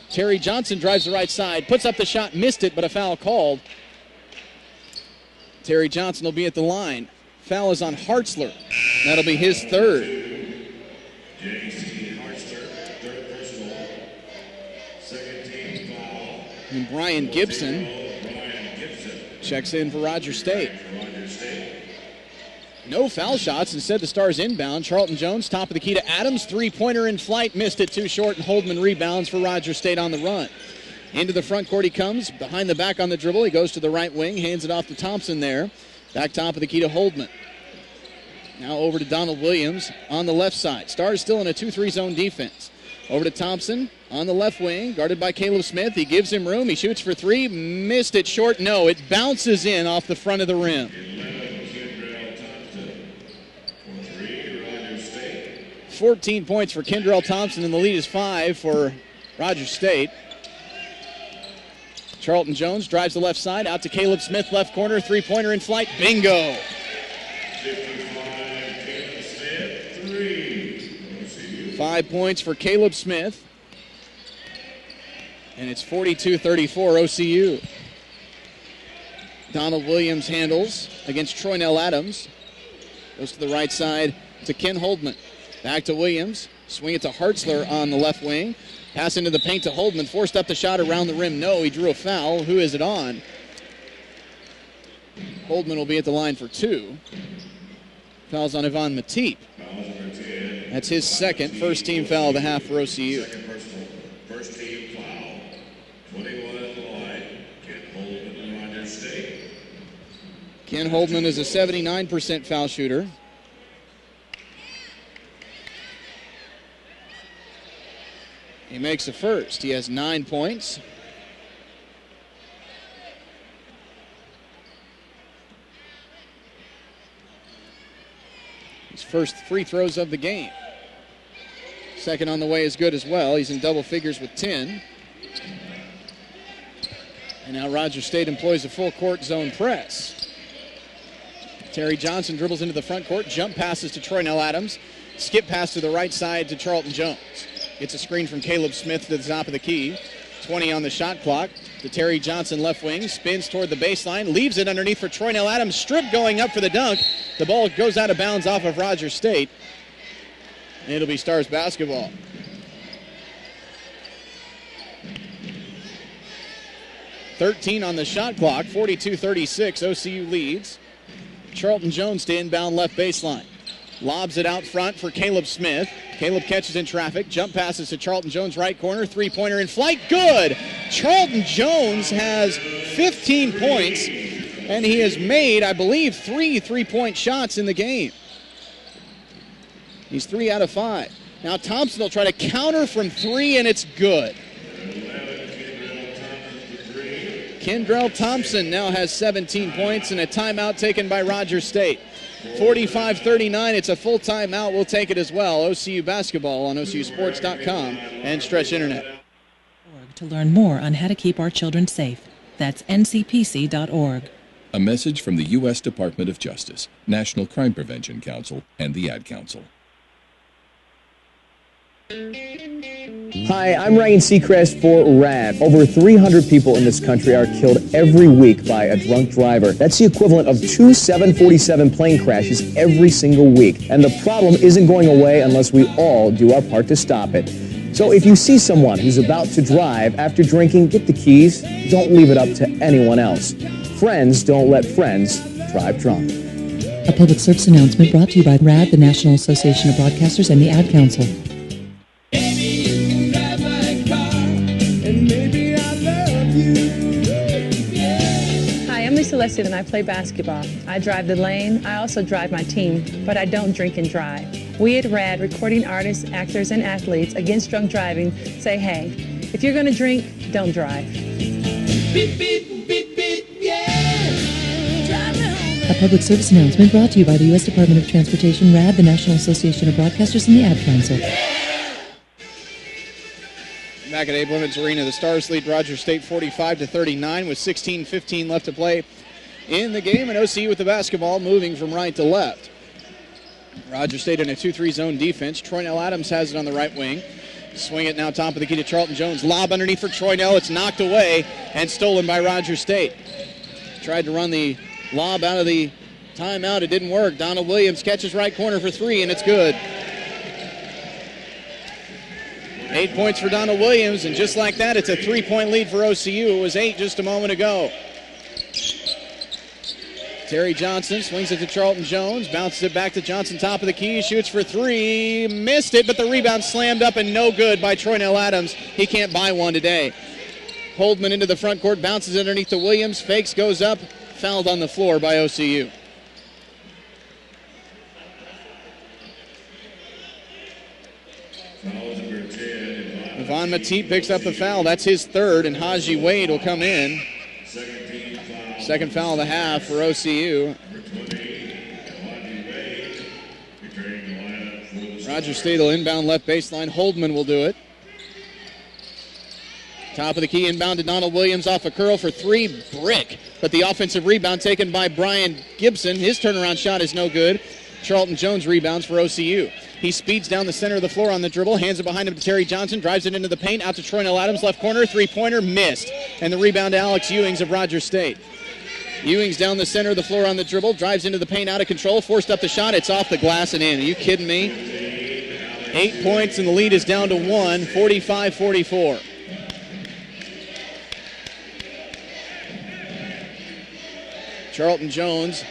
Terry Johnson drives the right side, puts up the shot, missed it, but a foul called. Terry Johnson will be at the line. Foul is on Hartzler. That'll be his third. And Brian Gibson checks in for Rogers State. No foul shots. Instead, the Stars inbound. Charlton Jones, top of the key to Adams. Three-pointer in flight. Missed it too short, and Holdman rebounds for Rogers State on the run. Into the front court he comes. Behind the back on the dribble. He goes to the right wing. Hands it off to Thompson there. Back top of the key to Holdman. Now over to Donald Williams on the left side. Stars still in a 2-3 zone defense. Over to Thompson on the left wing, guarded by Caleb Smith. He gives him room. He shoots for three. Missed it short. No, it bounces in off the front of the rim. 14 points for Kendrell Thompson, and the lead is 5 for Rogers State. Charlton Jones drives the left side, out to Caleb Smith, left corner, three-pointer in flight. Bingo! 5 points for Caleb Smith. And it's 42-34 OCU. Donald Williams handles against Troynell Adams. Goes to the right side to Ken Holdman. Back to Williams. Swing it to Hartzler on the left wing. Pass into the paint to Holdman. Forced up the shot around the rim. No, he drew a foul. Who is it on? Holdman will be at the line for 2. Foul's on Yvonne Matip. That's his second. First team foul of the half for OCU. First team foul. 21 on the line. Ken Holdman. Ken Holdman is a 79% foul shooter. He makes the first. He has 9 points. His first free throws of the game. Second on the way is good as well. He's in double figures with 10. And now Rogers State employs a full court zone press. Terry Johnson dribbles into the front court. Jump passes to Troy Nell Adams. Skip pass to the right side to Charlton Jones. Gets a screen from Caleb Smith to the top of the key. 20 on the shot clock. To Terry Johnson, left wing. Spins toward the baseline. Leaves it underneath for Troy Nell Adams. Strip going up for the dunk. The ball goes out of bounds off of Rogers State. And it'll be Stars basketball. .13 on the shot clock. 42-36. OCU leads. Charlton Jones to inbound left baseline. Lobs it out front for Caleb Smith. Caleb catches in traffic. Jump passes to Charlton Jones, right corner. Three-pointer in flight. Good! Charlton Jones has 15 points, and he has made, I believe, 3 three-point shots in the game. He's 3 out of 5. Now Thompson will try to counter from 3, and it's good. Kendrell Thompson now has 17 points, and a timeout taken by Rogers State. 45-39, it's a full timeout. We'll take it as well. OCU basketball on OCUsports.com and Stretch Internet. To learn more on how to keep our children safe. That's ncpc.org. A message from the U.S. Department of Justice, National Crime Prevention Council, and the Ad Council. Hi, I'm Ryan Seacrest for RAD. Over 300 people in this country are killed every week by a drunk driver. That's the equivalent of 2 747 plane crashes every single week. And the problem isn't going away unless we all do our part to stop it. So if you see someone who's about to drive after drinking, get the keys. Don't leave it up to anyone else. Friends don't let friends drive drunk. A public service announcement brought to you by RAD, the National Association of Broadcasters, and the Ad Council. Hi, I'm Lisa Lessig and I play basketball. I drive the lane. I also drive my team, but I don't drink and drive. We at RAD, recording artists, actors, and athletes against drunk driving, say, hey, if you're going to drink, don't drive. Beep, beep, beep, beep, yeah. A public service announcement brought to you by the U.S. Department of Transportation, RAD, the National Association of Broadcasters, and the Ad Council. Back at Abe Lemons Arena, the Stars lead Rogers State 45-39 with 16:15 left to play in the game, and OCU with the basketball moving from right to left. Rogers State in a 2-3 zone defense. Troy Nell Adams has it on the right wing. Swing it now top of the key to Charlton Jones. Lob underneath for Troy Nell. It's knocked away and stolen by Rogers State. Tried to run the lob out of the timeout. It didn't work. Donald Williams catches right corner for 3, and it's good. 8 points for Donald Williams, and just like that, it's a 3-point lead for OCU. It was 8 just a moment ago. Terry Johnson swings it to Charlton Jones, bounces it back to Johnson, top of the key, shoots for 3, missed it, but the rebound slammed up and no good by Troy Nell Adams. He can't buy one today. Holdman into the front court, bounces underneath to Williams, fakes, goes up, fouled on the floor by OCU. Yvonne Matip picks up the foul. That's his third, and Haji Wade will come in. Second foul of the half for OCU. Rogers State will inbound left baseline. Holdman will do it. Top of the key, inbound to Donald Williams off a curl for 3, brick. But the offensive rebound taken by Brian Gibson. His turnaround shot is no good. Charlton Jones rebounds for OCU. He speeds down the center of the floor on the dribble, hands it behind him to Terry Johnson, drives it into the paint, out to Troy Nell Adams, left corner, three-pointer, missed. And the rebound to Alex Ewings of Rogers State. Ewings down the center of the floor on the dribble, drives into the paint, out of control, forced up the shot, it's off the glass and in. Are you kidding me? 8 points and the lead is down to 1, 45-44. Charlton Jones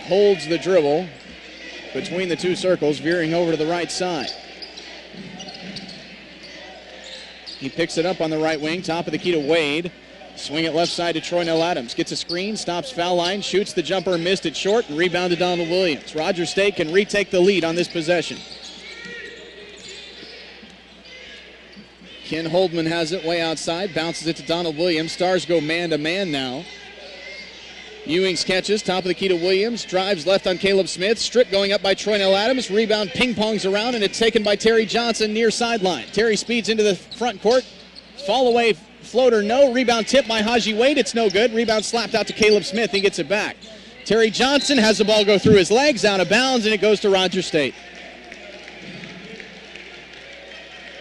holds the dribble between the two circles, veering over to the right side. He picks it up on the right wing, top of the key to Wade. Swing it left side to Troy Nell Adams. Gets a screen, stops foul line, shoots the jumper, missed it short, and rebound to Donald Williams. Rogers State can retake the lead on this possession. Ken Holdman has it way outside, bounces it to Donald Williams. Stars go man-to-man now. Ewings catches, top of the key to Williams, drives left on Caleb Smith, strip going up by Troy Nell Adams, rebound ping-pongs around, and it's taken by Terry Johnson near sideline. Terry speeds into the front court, fall away floater, no, rebound tip by Haji Wade, it's no good, rebound slapped out to Caleb Smith, he gets it back. Terry Johnson has the ball go through his legs, out of bounds, and it goes to Rogers State.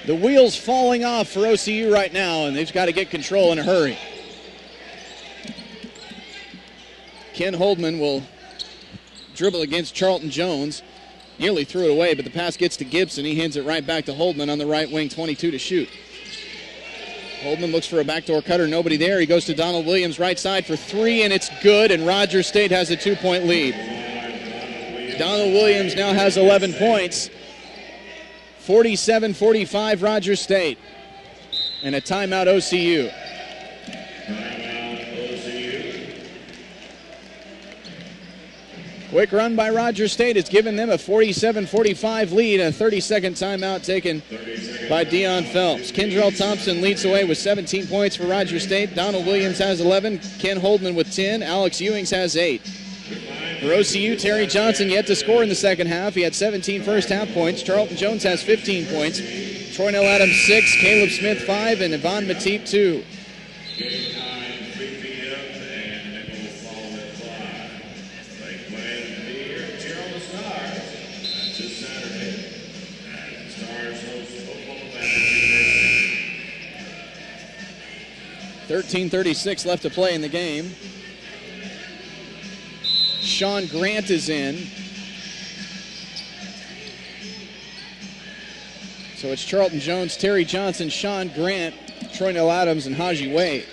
The wheels falling off for OCU right now, and they've got to get control in a hurry. Ken Holdman will dribble against Charlton Jones. Nearly threw it away, but the pass gets to Gibson. He hands it right back to Holdman on the right wing, 22 to shoot. Holdman looks for a backdoor cutter, nobody there. He goes to Donald Williams, right side for three, and it's good, and Rogers State has a 2-point lead. Donald Williams now has 11 points. 47-45 Rogers State. And a timeout OCU. Quick run by Rogers State has given them a 47-45 lead. A 30-second timeout taken by Deion Phelps. Kendrell Thompson leads the way with 17 points for Rogers State. Donald Williams has 11. Ken Holdman with 10. Alex Ewings has 8. For OCU, Terry Johnson yet to score in the second half. He had 17 first half points. Charlton Jones has 15 points. Troy Nell Adams 6, Caleb Smith 5, and Yvonne Matip 2. .36 left to play in the game. Sean Grant is in. So it's Charlton Jones, Terry Johnson, Sean Grant, Troy Nell Adams, and Haji Wade.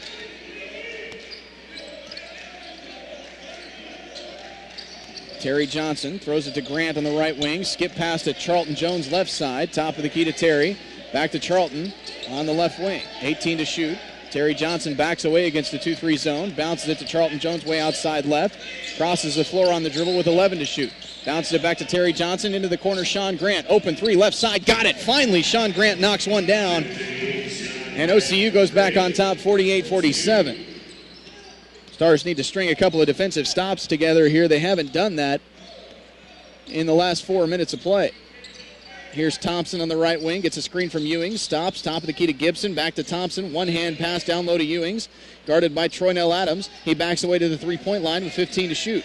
Terry Johnson throws it to Grant on the right wing. Skip pass to Charlton Jones left side. Top of the key to Terry. Back to Charlton on the left wing. 18 to shoot. Terry Johnson backs away against the 2-3 zone. Bounces it to Charlton Jones way outside left. Crosses the floor on the dribble with 11 to shoot. Bounces it back to Terry Johnson. Into the corner, Sean Grant. Open three, left side. Got it. Finally, Sean Grant knocks one down. And OCU goes back on top 48-47. Stars need to string a couple of defensive stops together here. They haven't done that in the last 4 minutes of play. Here's Thompson on the right wing. Gets a screen from Ewings. Stops. Top of the key to Gibson. Back to Thompson. One-hand pass down low to Ewings. Guarded by Troy Nell Adams. He backs away to the three-point line with 15 to shoot.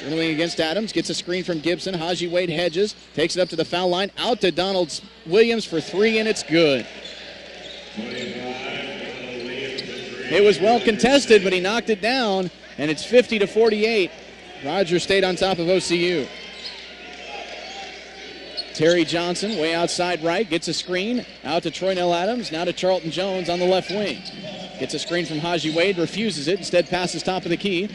Dribbling against Adams. Gets a screen from Gibson. Haji Wade hedges. Takes it up to the foul line. Out to Donald Williams for three, and it's good. It was well contested, but he knocked it down, and it's 50-48. Rogers State on top of OCU. Terry Johnson, way outside right, gets a screen. Out to Troy Nell Adams, now to Charlton Jones on the left wing. Gets a screen from Haji Wade, refuses it, instead passes top of the key.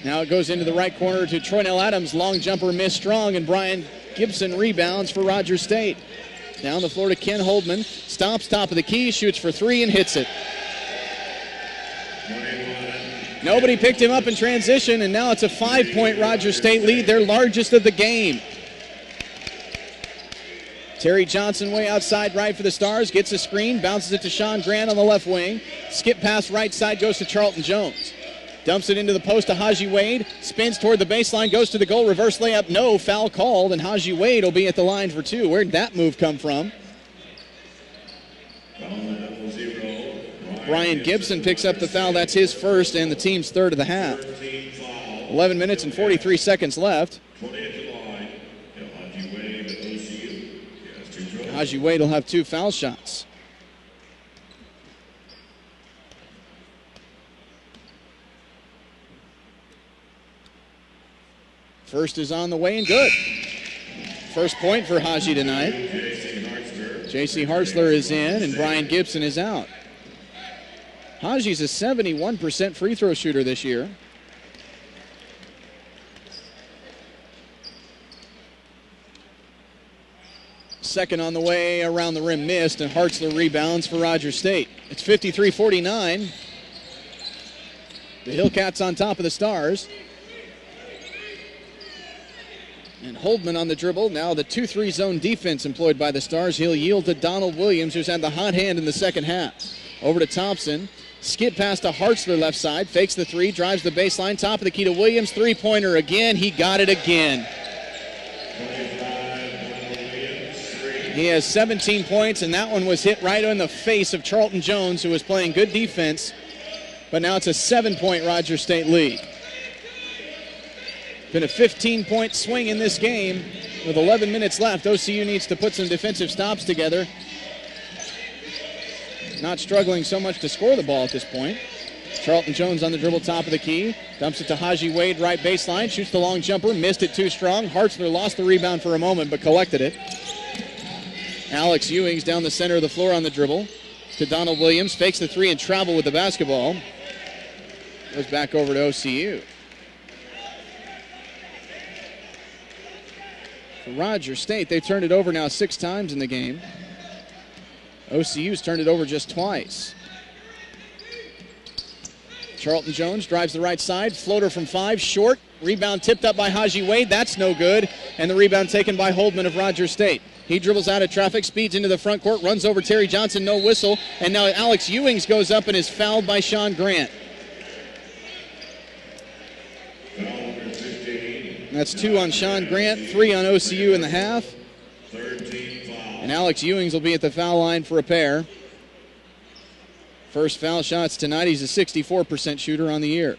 Now it goes into the right corner to Troy Nell Adams. Long jumper missed strong, and Brian Gibson rebounds for Rogers State. Down the floor to Ken Holdman. Stops top of the key, shoots for three, and hits it. Nobody picked him up in transition, and now it's a 5-point Rogers State lead, their largest of the game. Terry Johnson way outside right for the Stars. Gets a screen, bounces it to Sean Grant on the left wing. Skip pass right side, goes to Charlton Jones. Dumps it into the post to Haji Wade. Spins toward the baseline, goes to the goal. Reverse layup, no. Foul called, and Haji Wade will be at the line for two. Where'd that move come from? Brian Gibson picks up the foul. That's his first and the team's third of the half. 11 minutes and 43 seconds left. Haji Wade will have two foul shots. First is on the way and good. First point for Haji tonight. J.C. Hartzler is in and Brian Gibson is out. Haji's a 71% free throw shooter this year. Second on the way, around the rim missed, and Hartzler rebounds for Rogers State. It's 53-49. The Hillcats on top of the Stars. And Holdman on the dribble. Now the 2-3 zone defense employed by the Stars. He'll yield to Donald Williams, who's had the hot hand in the second half. Over to Thompson. Skip pass to Hartzler left side. Fakes the three. Drives the baseline. Top of the key to Williams. Three-pointer again. He got it again. He has 17 points, and that one was hit right in the face of Charlton Jones, who was playing good defense. But now it's a 7-point Rogers State lead. Been a 15-point swing in this game with 11 minutes left. OCU needs to put some defensive stops together. Not struggling so much to score the ball at this point. Charlton Jones on the dribble, top of the key. Dumps it to Haji Wade, right baseline. Shoots the long jumper, missed it too strong. Hartzler lost the rebound for a moment, but collected it. Alex Ewings down the center of the floor on the dribble to Donald Williams. Fakes the three and travel with the basketball. Goes back over to OCU. For Rogers State, they've turned it over now 6 times in the game. OCU's turned it over just twice. Charlton Jones drives the right side. Floater from 5, short. Rebound tipped up by Haji Wade. That's no good. And the rebound taken by Holdman of Rogers State. He dribbles out of traffic, speeds into the front court, runs over Terry Johnson, no whistle. And now Alex Ewings goes up and is fouled by Sean Grant. That's 2 on Sean Grant, 3 on OCU in the half. And Alex Ewings will be at the foul line for a pair. First foul shots tonight. He's a 64% shooter on the year.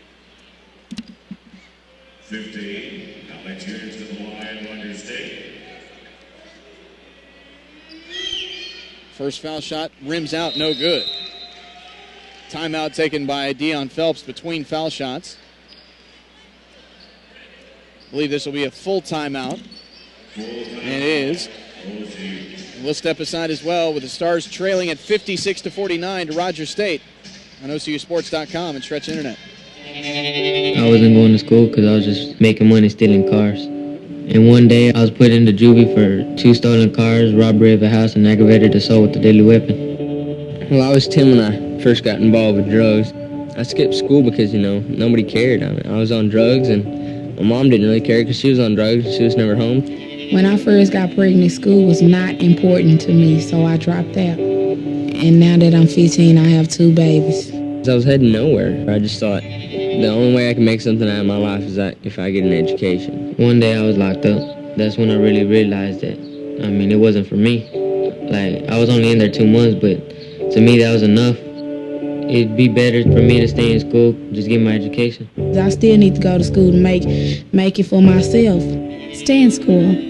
15. Alex Ewings to the line, Rogers State. First foul shot rims out, no good. Timeout taken by Deion Phelps between foul shots. I believe this will be a full timeout. And it is. We'll step aside as well with the Stars trailing at 56-49 to Rogers State on OCUSports.com and Stretch Internet. I wasn't going to school because I was just making money stealing cars. And one day I was put into juvie for 2 stolen cars, robbery of a house, and aggravated assault with a deadly weapon. Well, I was 10 when I first got involved with drugs. I skipped school because, nobody cared. I was on drugs, and my mom didn't really care because she was on drugs. She was never home. When I first got pregnant, school was not important to me, so I dropped out. And now that I'm 15, I have 2 babies. I was heading nowhere. I just thought the only way I can make something out of my life is that if I get an education. One day I was locked up. That's when I really realized that, it wasn't for me. I was only in there 2 months, but to me that was enough. It'd be better for me to stay in school, just get my education. I still need to go to school to make it for myself. Stay in school.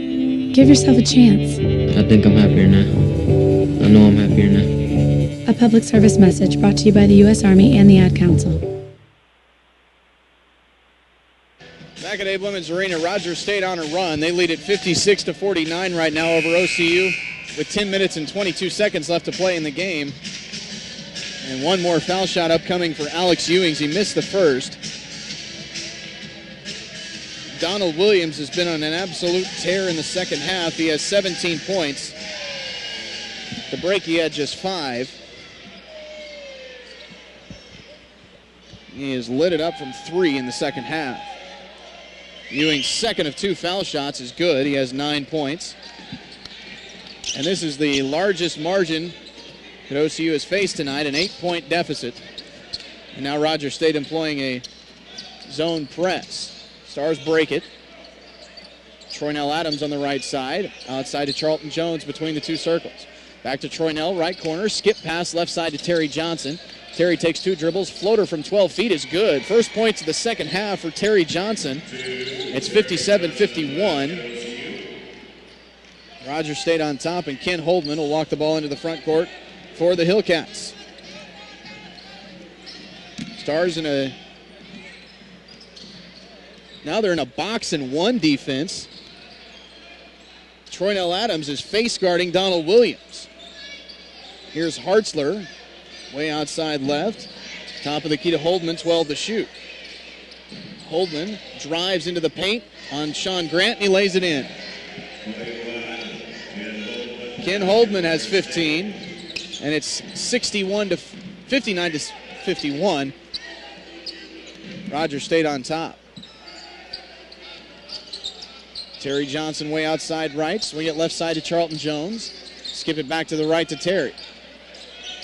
Give yourself a chance. I think I'm happier now. I know I'm happier now. A public service message brought to you by the U.S. Army and the Ad Council. Back at Abe Women's Arena, Rogers State on a run. They lead at 56-49 right now over OCU with 10 minutes and 22 seconds left to play in the game. And one more foul shot upcoming for Alex Ewings. He missed the first. Donald Williams has been on an absolute tear in the second half. He has 17 points. The break, he had just 5. He has lit it up from 3 in the second half. Ewing's second of 2 foul shots is good. He has 9 points. And this is the largest margin that OCU has faced tonight, an 8-point deficit. And now Rogers State employing a zone press. Stars break it. Troynell Adams on the right side. Outside to Charlton Jones between the 2 circles. Back to Troynell, right corner. Skip pass left side to Terry Johnson. Terry takes 2 dribbles. Floater from 12 feet is good. First points of the second half for Terry Johnson. It's 57-51. Rogers State on top, and Ken Holdman will walk the ball into the front court for the Hillcats. Stars now they're in a box and 1 defense. Troynell Adams is face guarding Donald Williams. Here's Hartzler, way outside left. Top of the key to Holdman, 12 to shoot. Holdman drives into the paint on Sean Grant, and he lays it in. Ken Holdman has 15, and it's 59-51. Rogers State on top. Terry Johnson way outside right. Swing it left side to Charlton Jones. Skip it back to the right to Terry.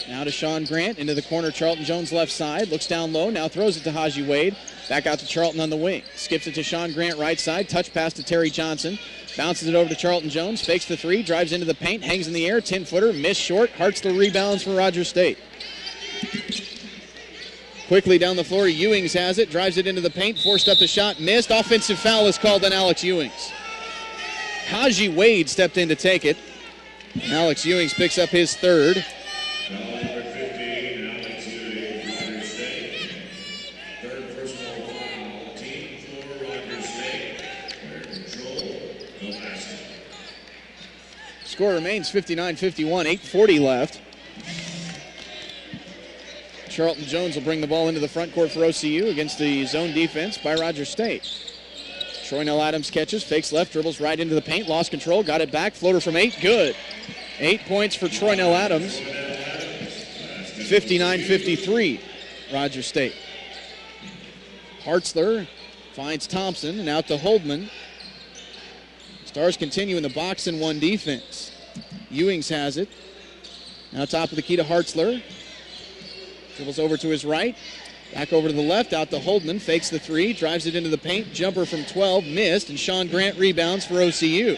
Now to Sean Grant into the corner. Charlton Jones left side. Looks down low. Now throws it to Haji Wade. Back out to Charlton on the wing. Skips it to Sean Grant right side. Touch pass to Terry Johnson. Bounces it over to Charlton Jones. Fakes the three. Drives into the paint. Hangs in the air. 10-footer. Missed short. Hartzler rebounds for Rogers State. Quickly down the floor. Ewings has it. Drives it into the paint. Forced up the shot. Missed. Offensive foul is called on Alex Ewings. Haji Wade stepped in to take it. Alex Ewings picks up his third. Foul number 15, Alex Ewings, Rogers State. Third personal foul, team for Rogers State. Player control, no basket. Score remains 59-51, 8:40 left. Charlton Jones will bring the ball into the front court for OCU against the zone defense by Rogers State. Troynell Adams catches, fakes left, dribbles right into the paint, lost control, got it back, floater from 8, good. 8 points for Troynell Adams. 59-53, Rogers State. Hartzler finds Thompson and out to Holdman. Stars continue in the box and one defense. Ewings has it. Now top of the key to Hartzler. Dribbles over to his right. Back over to the left, out to Holdman. Fakes the three, drives it into the paint. Jumper from 12, missed, and Sean Grant rebounds for OCU.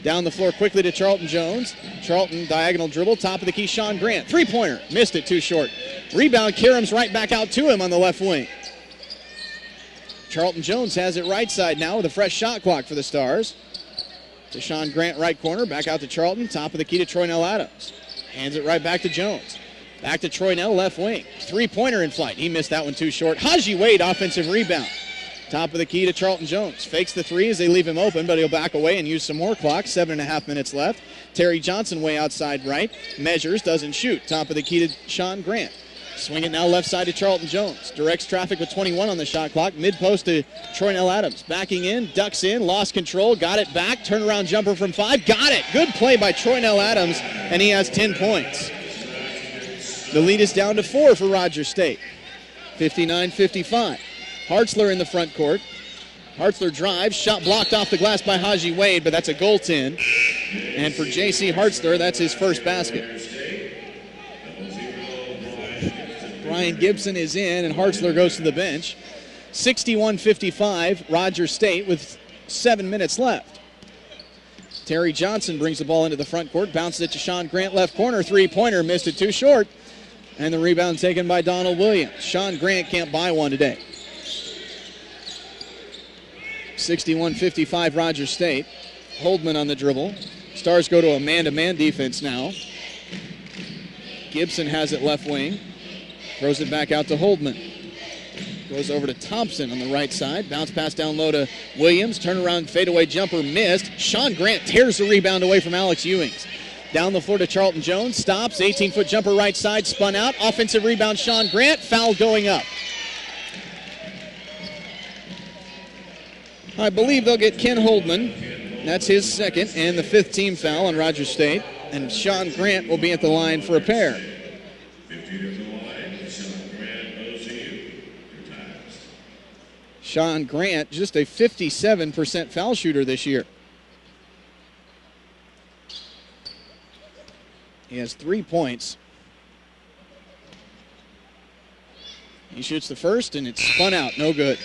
Down the floor quickly to Charlton Jones. Charlton diagonal dribble, top of the key, Sean Grant. Three-pointer, missed it, too short. Rebound, Karam's right back out to him on the left wing. Charlton Jones has it right side now with a fresh shot clock for the Stars. To Sean Grant, right corner, back out to Charlton. Top of the key to Troynell Adams. Hands it right back to Jones. Back to Troynell, left wing. Three-pointer in flight. He missed that one too short. Haji Wade, offensive rebound. Top of the key to Charlton Jones. Fakes the three as they leave him open, but he'll back away and use some more clock. 7.5 minutes left. Terry Johnson way outside right. Measures, doesn't shoot. Top of the key to Sean Grant. Swing it now left side to Charlton Jones. Directs traffic with 21 on the shot clock. Mid-post to Troynell Adams. Backing in, ducks in, lost control, got it back. Turnaround jumper from 5, got it. Good play by Troynell Adams, and he has 10 points. The lead is down to 4 for Rogers State. 59-55. Hartzler in the front court. Hartzler drives, shot blocked off the glass by Haji Wade, but that's a goaltend. And for J.C. Hartzler, that's his first basket. Brian Gibson is in, and Hartzler goes to the bench. 61-55, Rogers State with 7 minutes left. Terry Johnson brings the ball into the front court, bounces it to Sean Grant, left corner, three-pointer, missed it too short. And the rebound taken by Donald Williams. Sean Grant can't buy one today. 61-55 Rogers State. Holdman on the dribble. Stars go to a man-to-man defense now. Gibson has it left wing. Throws it back out to Holdman. Goes over to Thompson on the right side. Bounce pass down low to Williams. Turnaround fadeaway jumper missed. Sean Grant tears the rebound away from Alex Ewings. Down the floor to Charlton Jones. Stops. 18-foot jumper right side. Spun out. Offensive rebound Sean Grant. Foul going up. I believe they'll get Ken Holdman. That's his second and the 5th team foul on Rogers State. And Sean Grant will be at the line for a pair. 15 at the line, Sean Grant, OCU, your times. Sean Grant, just a 57% foul shooter this year. He has 3 points. He shoots the first, and it's spun out. No good.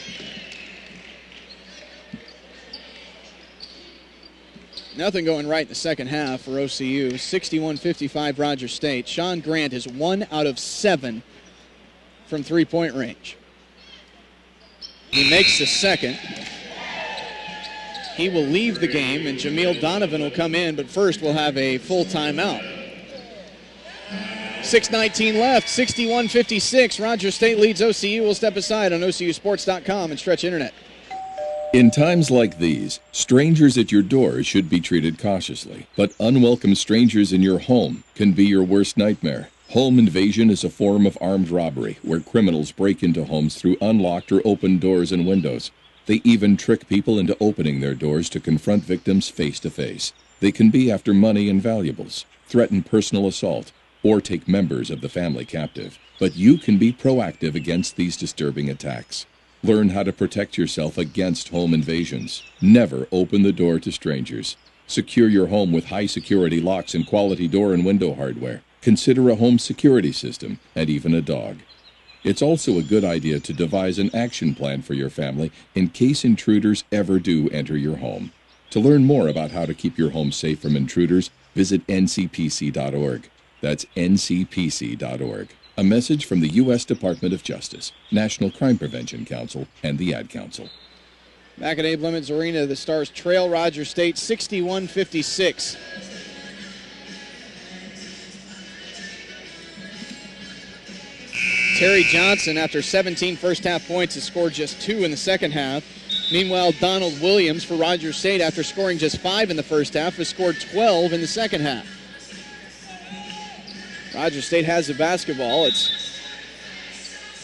Nothing going right in the second half for OCU. 61-55 Rogers State. Sean Grant is 1 out of 7 from three-point range. He makes the second. He will leave the game, and Jameel Donovan will come in, but first we'll have a full timeout. 6:19 left, 61-56. Rogers State leads OCU. We'll step aside on OCUsports.com and Stretch Internet. In times like these, strangers at your door should be treated cautiously, but unwelcome strangers in your home can be your worst nightmare. Home invasion is a form of armed robbery where criminals break into homes through unlocked or open doors and windows. They even trick people into opening their doors to confront victims face to face. They can be after money and valuables, threaten personal assault, or take members of the family captive. But you can be proactive against these disturbing attacks. Learn how to protect yourself against home invasions. Never open the door to strangers. Secure your home with high-security locks and quality door and window hardware. Consider a home security system and even a dog. It's also a good idea to devise an action plan for your family in case intruders ever do enter your home. To learn more about how to keep your home safe from intruders, visit ncpc.org. That's ncpc.org. A message from the U.S. Department of Justice, National Crime Prevention Council, and the Ad Council. Back at Abe Lemons Arena, the Stars trail Rogers State 61-56. Terry Johnson, after 17 first-half points, has scored just 2 in the second half. Meanwhile, Donald Williams for Rogers State, after scoring just 5 in the first half, has scored 12 in the second half. Rogers State has the basketball. It's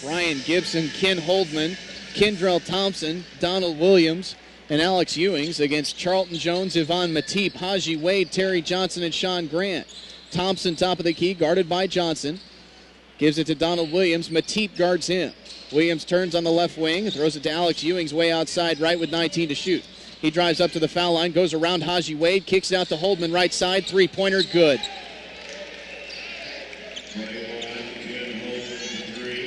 Ryan Gibson, Ken Holdman, Kendrell Thompson, Donald Williams, and Alex Ewings against Charlton Jones, Yvonne Matip, Haji Wade, Terry Johnson, and Sean Grant. Thompson top of the key, guarded by Johnson. Gives it to Donald Williams. Matip guards him. Williams turns on the left wing, throws it to Alex Ewings way outside right with 19 to shoot. He drives up to the foul line, goes around Haji Wade, kicks it out to Holdman right side, three-pointer, good.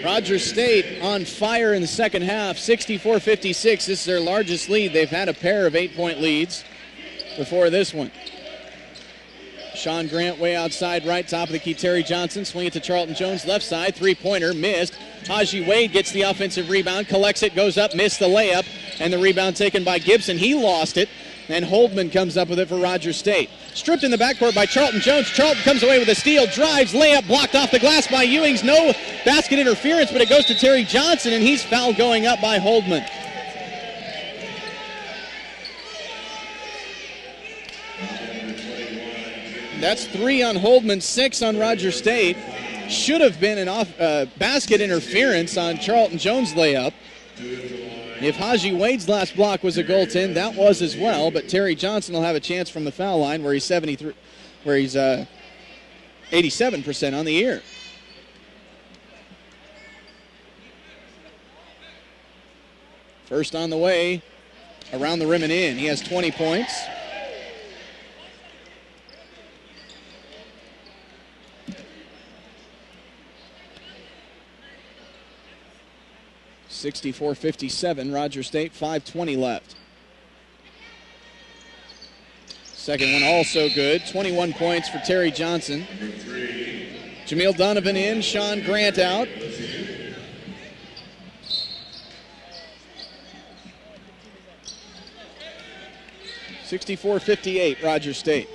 Rogers State on fire in the second half, 64-56. This is their largest lead. They've had a pair of 8-point leads before this one. Sean Grant way outside right, top of the key, Terry Johnson. Swing it to Charlton Jones, left side, three-pointer, missed. Haji Wade gets the offensive rebound, collects it, goes up, missed the layup, and the rebound taken by Gibson. He lost it, and Holdman comes up with it for Rogers State. Stripped in the backcourt by Charlton Jones. Charlton comes away with a steal, drives, layup, blocked off the glass by Ewings. No basket interference, but it goes to Terry Johnson, and he's fouled going up by Holdman. That's 3 on Holdman, 6 on Rogers State. Should have been an basket interference on Charlton Jones' layup. If Haji Wade's last block was a goaltend, that was as well. But Terry Johnson will have a chance from the foul line, where he's 87% on the year. First on the way, around the rim and in. He has 20 points. 64-57, Rogers State, 5:20 left. Second one also good, 21 points for Terry Johnson. Jameel Donovan in, Sean Grant out. (64-58) Rogers State.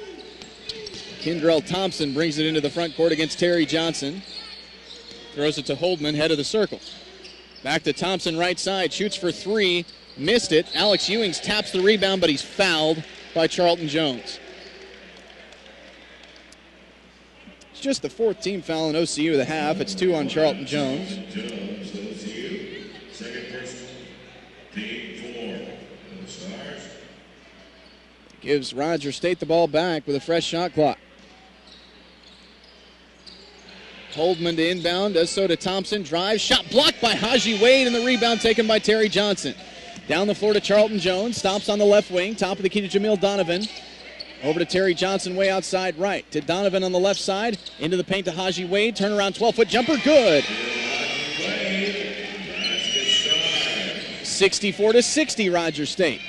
Kendrell Thompson brings it into the front court against Terry Johnson. Throws it to Holdman, head of the circle. Back to Thompson, right side, shoots for 3, missed it. Alex Ewings taps the rebound, but he's fouled by Charlton Jones. It's just the 4th team foul in OCU of the half. It's 2 on Charlton Jones. Gives Rogers State the ball back with a fresh shot clock. Holdman to inbound, does so to Thompson, drives, shot blocked by Haji Wade, and the rebound taken by Terry Johnson. Down the floor to Charlton Jones, stops on the left wing, top of the key to Jameel Donovan. Over to Terry Johnson, way outside right. To Donovan on the left side, into the paint to Haji Wade, turnaround 12-foot jumper, good. 64-60, Rogers State.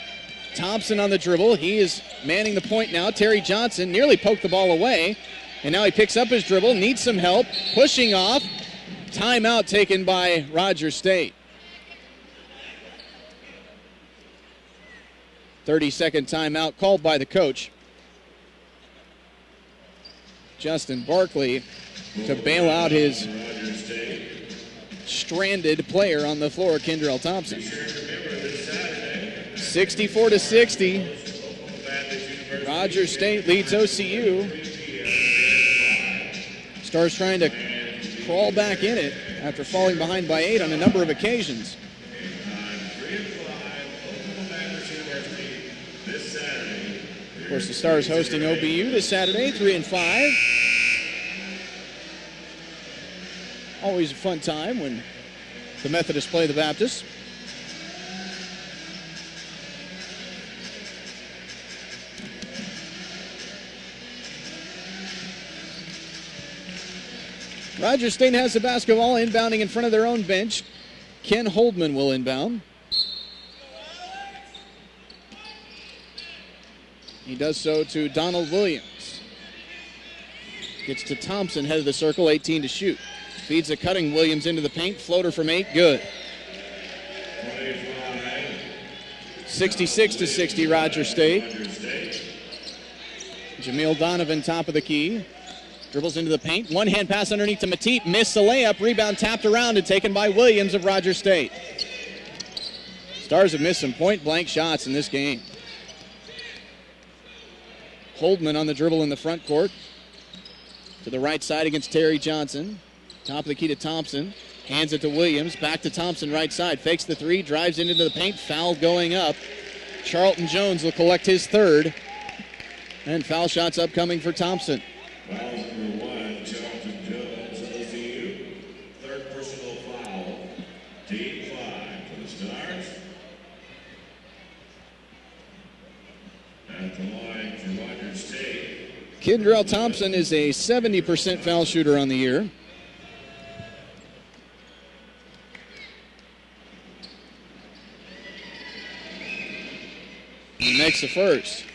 Thompson on the dribble, he is manning the point now. Terry Johnson nearly poked the ball away. And now he picks up his dribble, needs some help, pushing off. Timeout taken by Rogers State. 30-second timeout called by the coach, Justin Barkley, to bail out his stranded player on the floor, Kendrell Thompson. 64-60. Rogers State leads OCU. Stars trying to crawl back in it after falling behind by 8 on a number of occasions. Of course, the Stars hosting OBU this Saturday, 3-5. Always a fun time when the Methodists play the Baptists. Rogers State has the basketball inbounding in front of their own bench. Ken Holdman will inbound. He does so to Donald Williams. Gets to Thompson, head of the circle, 18 to shoot. Feeds a cutting Williams into the paint. Floater from 8, good. 66-60, Rogers State. Jamil Donovan, top of the key. Dribbles into the paint. One-hand pass underneath to Matip. Missed the layup. Rebound tapped around and taken by Williams of Rogers State. Stars have missed some point-blank shots in this game. Holdman on the dribble in the front court. To the right side against Terry Johnson. Top of the key to Thompson. Hands it to Williams. Back to Thompson, right side. Fakes the three. Drives into the paint. Foul going up. Charlton Jones will collect his third. And foul shots upcoming for Thompson. Foul number 1, Charlton Jones, OCU. Third personal foul. Team 5 for the Stars. At the line for Rogers State. Kendrell Thompson is a 70% foul shooter on the year. He makes the first.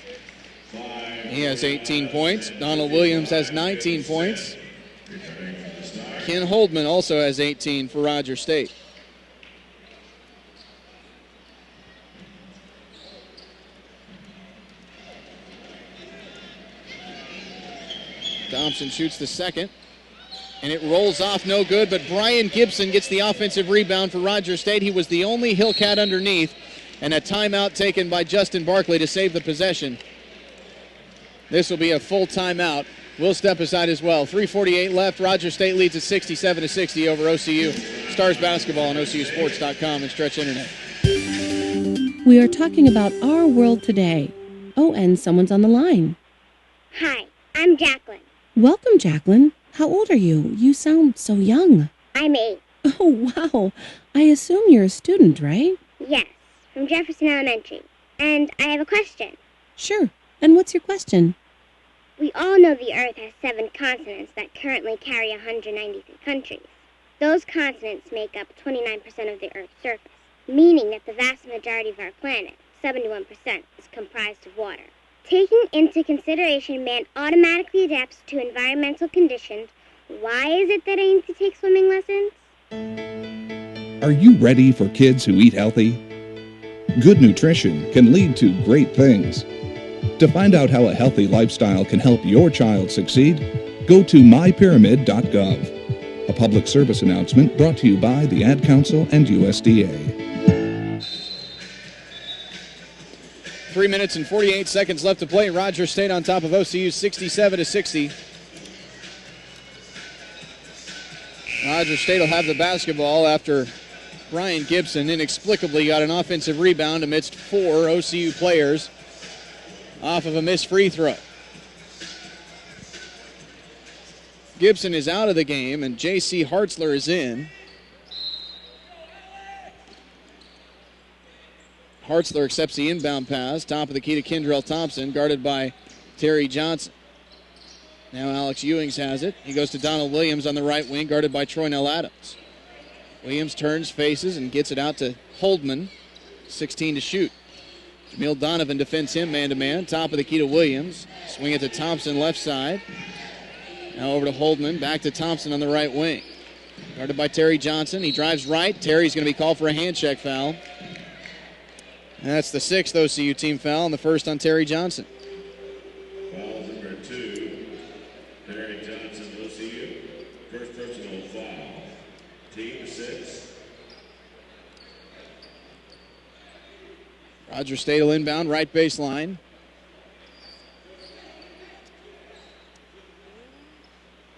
He has 18 points. Donald Williams has 19 points. Ken Holdman also has 18 for Rogers State. Thompson shoots the second, and it rolls off no good, but Brian Gibson gets the offensive rebound for Rogers State. He was the only Hillcat underneath, and a timeout taken by Justin Barkley to save the possession. This will be a full timeout. We'll step aside as well. 3:48 left. Rogers State leads at 67-60 over OCU. Stars basketball on OCUsports.com and Stretch Internet. We are talking about our world today. Oh, and someone's on the line. Hi, I'm Jacqueline. Welcome, Jacqueline. How old are you? You sound so young. I'm 8. Oh, wow. I assume you're a student, right? Yes, from Jefferson Elementary. And I have a question. Sure. And what's your question? We all know the Earth has 7 continents that currently carry 193 countries. Those continents make up 29% of the Earth's surface, meaning that the vast majority of our planet, 71%, is comprised of water. Taking into consideration man automatically adapts to environmental conditions, why is it that I need to take swimming lessons? Are you ready for kids who eat healthy? Good nutrition can lead to great things. To find out how a healthy lifestyle can help your child succeed, go to mypyramid.gov. A public service announcement brought to you by the Ad Council and USDA. 3 minutes and 48 seconds left to play. Rogers State on top of OCU 67-60. Rogers State will have the basketball after Brian Gibson inexplicably got an offensive rebound amidst 4 OCU players off of a missed free throw. Gibson is out of the game and J.C. Hartzler is in. Hartzler accepts the inbound pass. Top of the key to Kendrell Thompson, guarded by Terry Johnson. Now Alex Ewings has it. He goes to Donald Williams on the right wing, guarded by Troynell Adams. Williams turns, faces, and gets it out to Holdman. 16 to shoot. Jamil Donovan defends him man-to-man. Top of the key to Williams. Swing it to Thompson left side. Now over to Holdman. Back to Thompson on the right wing. Guarded by Terry Johnson. He drives right. Terry's going to be called for a hand check foul. And that's the 6th OCU team foul and the first on Terry Johnson. Foul number 2, Terry Johnson, OCU. First personal foul. Team 6. Rogers State will inbound, right baseline.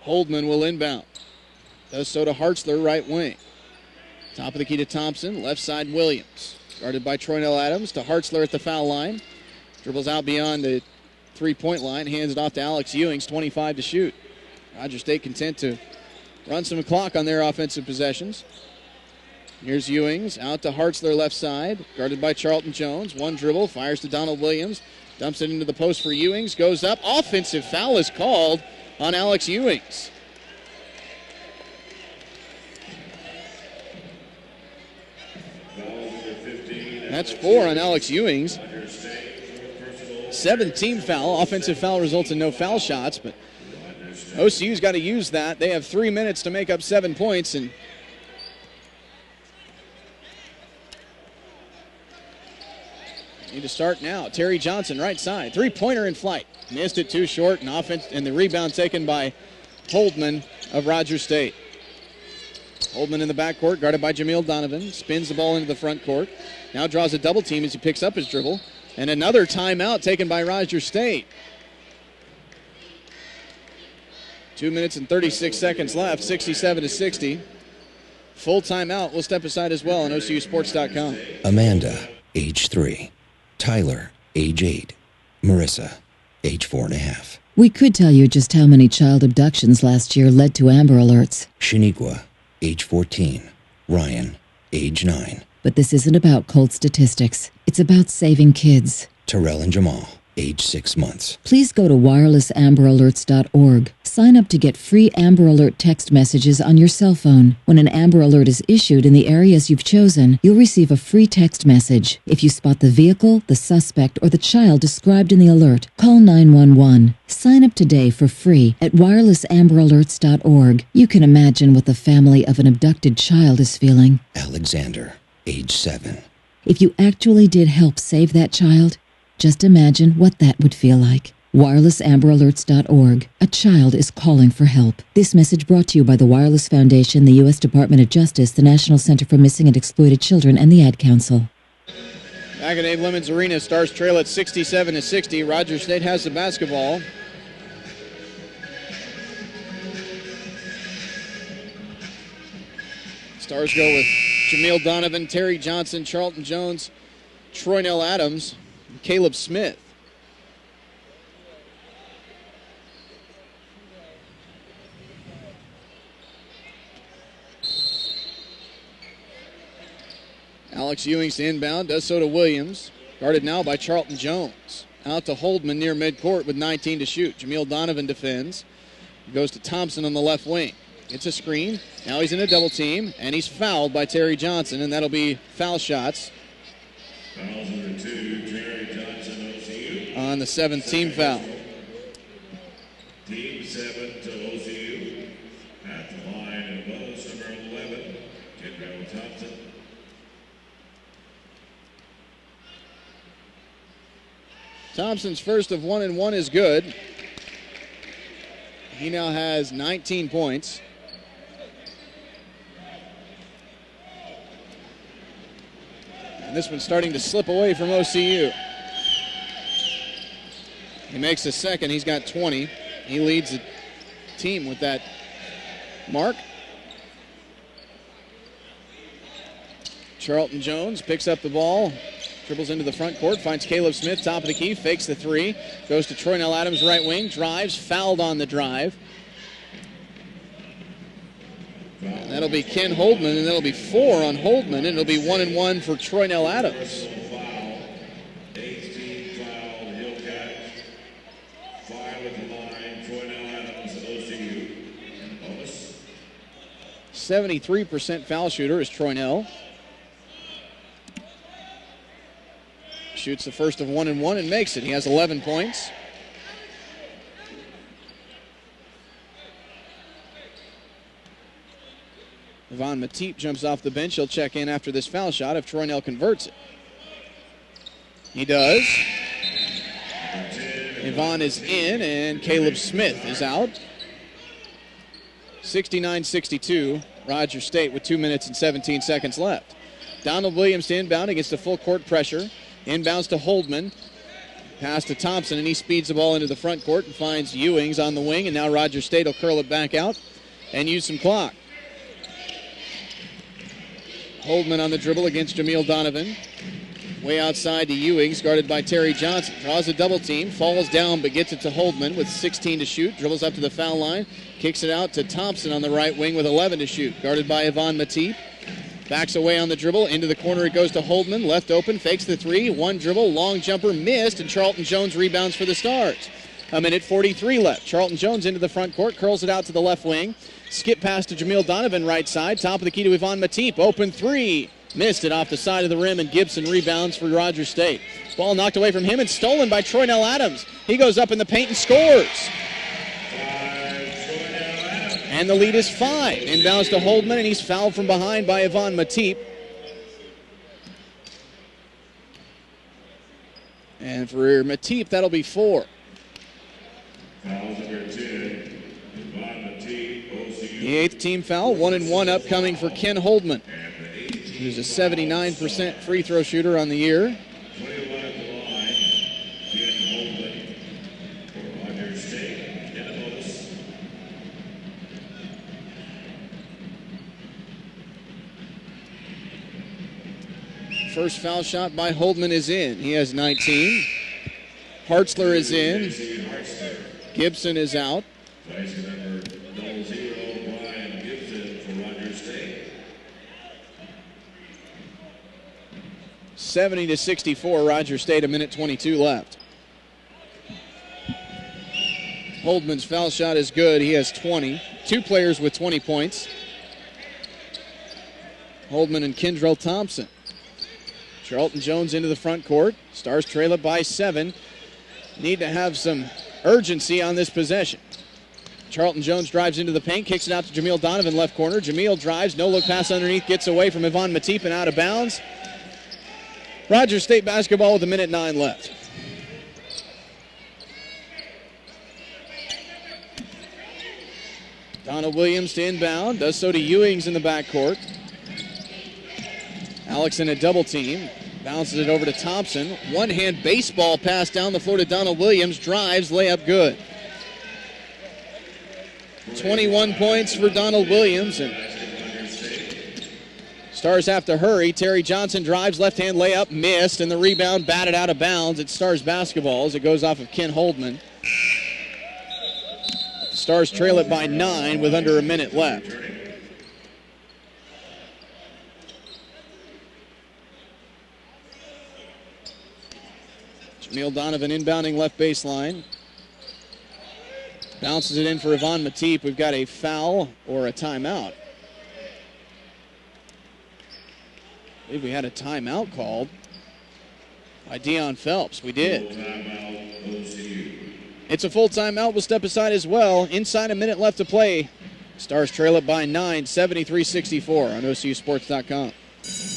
Holdman will inbound. Does so to Hartzler, right wing. Top of the key to Thompson, left side Williams. Guarded by Troynell Adams to Hartzler at the foul line. Dribbles out beyond the three-point line, hands it off to Alex Ewings, 25 to shoot. Rogers State content to run some clock on their offensive possessions. Here's Ewings, out to Hartzler left side, guarded by Charlton Jones. One dribble, fires to Donald Williams, dumps it into the post for Ewings, goes up. Offensive foul is called on Alex Ewings. That's 4 on Alex Ewings. 7th team foul. Offensive foul results in no foul shots, but OCU's got to use that. They have 3 minutes to make up 7 points, and need to start now. Terry Johnson, right side. Three-pointer in flight. Missed it too short, and offense, and the rebound taken by Holdman of Rogers State. Holdman in the backcourt, guarded by Jameel Donovan. Spins the ball into the front court. Now draws a double team as he picks up his dribble. And another timeout taken by Rogers State. 2 minutes and 36 seconds left, 67-60. Full timeout. We'll step aside as well on OCUSports.com. Amanda, age 3. Tyler, age 8. Marissa, age 4.5. We could tell you just how many child abductions last year led to Amber Alerts. Shaniqua, age 14. Ryan, age 9. But this isn't about cold statistics. It's about saving kids. Terrell and Jamal, age 6 months. Please go to wirelessamberAlerts.org. Sign up to get free Amber Alert text messages on your cell phone. When an Amber Alert is issued in the areas you've chosen, you'll receive a free text message. If you spot the vehicle, the suspect, or the child described in the alert, call 911. Sign up today for free at wirelessamberAlerts.org. You can imagine what the family of an abducted child is feeling. Alexander, age 7. If you actually did help save that child, just imagine what that would feel like. WirelessAmberAlerts.org. A child is calling for help. This message brought to you by the Wireless Foundation, the U.S. Department of Justice, the National Center for Missing and Exploited Children, and the Ad Council. Back at Abe Lemons Arena, Stars trail at 67-60. Rogers State has the basketball. Stars go with Jameel Donovan, Terry Johnson, Charlton Jones, Troynell Adams, and Caleb Smith. Alex Ewings to inbound, does so to Williams. Guarded now by Charlton Jones. Out to Holdman near midcourt with 19 to shoot. Jameel Donovan defends. Goes to Thompson on the left wing. Gets a screen. Now he's in a double team, and he's fouled by Terry Johnson, and that'll be foul shots. Fouls number 2, Terry Johnson, OCU. On the 7th team foul. Team 7 to OCU. At the line of Wells, number 11, Kendall Thompson. Thompson's first of 1-1 is good. He now has 19 points. And this one's starting to slip away from OCU. He makes a second. He's got 20. He leads the team with that mark. Charlton Jones picks up the ball. Dribbles into the front court, finds Caleb Smith, top of the key, fakes the three, goes to Troynell Adams, right wing, drives, fouled on the drive. And that'll be Ken Holdman, and that'll be 4 on Holdman, and it'll be 1-1 for Troynell Adams. 18 foul, Hillcat. 5 at the line, Troynell Adams, OCU. Bonus. 73% foul shooter is Troynell. Shoots the first of 1-1 and makes it. He has 11 points. Yvonne Matip jumps off the bench. He'll check in after this foul shot if Troynell converts it. He does. Yvonne is in, and Caleb Smith is out. 69-62, Rogers State with 2 minutes and 17 seconds left. Donald Williams to inbound against the full court pressure. Inbounds to Holdman. Pass to Thompson, and he speeds the ball into the front court and finds Ewings on the wing, and now Rogers State will curl it back out and use some clock. Holdman on the dribble against Jameel Donovan. Way outside to Ewings, guarded by Terry Johnson. Draws a double team, falls down but gets it to Holdman with 16 to shoot. Dribbles up to the foul line, kicks it out to Thompson on the right wing with 11 to shoot. Guarded by Yvonne Matip. Backs away on the dribble. Into the corner it goes to Holdman. Left open, fakes the three. One dribble, long jumper, missed, and Charlton Jones rebounds for the Stars. 1:43 left. Charlton Jones into the front court, curls it out to the left wing. Skip pass to Jameel Donovan, right side. Top of the key to Yvonne Matip. Open three. Missed it off the side of the rim, and Gibson rebounds for Rogers State. Ball knocked away from him and stolen by Troynell Adams. He goes up in the paint and scores. And the lead is 5. Inbounds to Holdman, and he's fouled from behind by Yvonne Matip. And for Matip, that'll be 4. The 8th team foul, 1 and 1 upcoming for Ken Holdman, who's a 79% free throw shooter on the year. First foul shot by Holdman is in. He has 19. Hartzler is in. Gibson is out. 70-64, Rogers State, a minute 22 left. Holdman's foul shot is good. He has 20. 2 players with 20 points. Holdman and Kendrell Thompson. Charlton Jones into the front court. Stars trail it by 7. Need to have some urgency on this possession. Charlton Jones drives into the paint, kicks it out to Jameel Donovan, left corner. Jameel drives, no look pass underneath, gets away from Yvonne Matip and out of bounds. Rogers State basketball with a minute 9 left. Donna Williams to inbound, does so to Ewings in the backcourt. Alex in a double team, bounces it over to Thompson. One-hand baseball pass down the floor to Donald Williams, drives, layup good. 21 points for Donald Williams, and Stars have to hurry. Terry Johnson drives, left-hand layup, missed, and the rebound batted out of bounds. It's Stars basketball as it goes off of Ken Holdman. Stars trail it by 9 with under a minute left. Jameel Donovan inbounding left baseline. Bounces it in for Yvonne Matip. We've got a foul or a timeout. I believe we had a timeout called by Deion Phelps. We did. It's a full timeout. We'll step aside as well. Inside a minute left to play. Stars trail it by 9, 73-64 on OCUSports.com.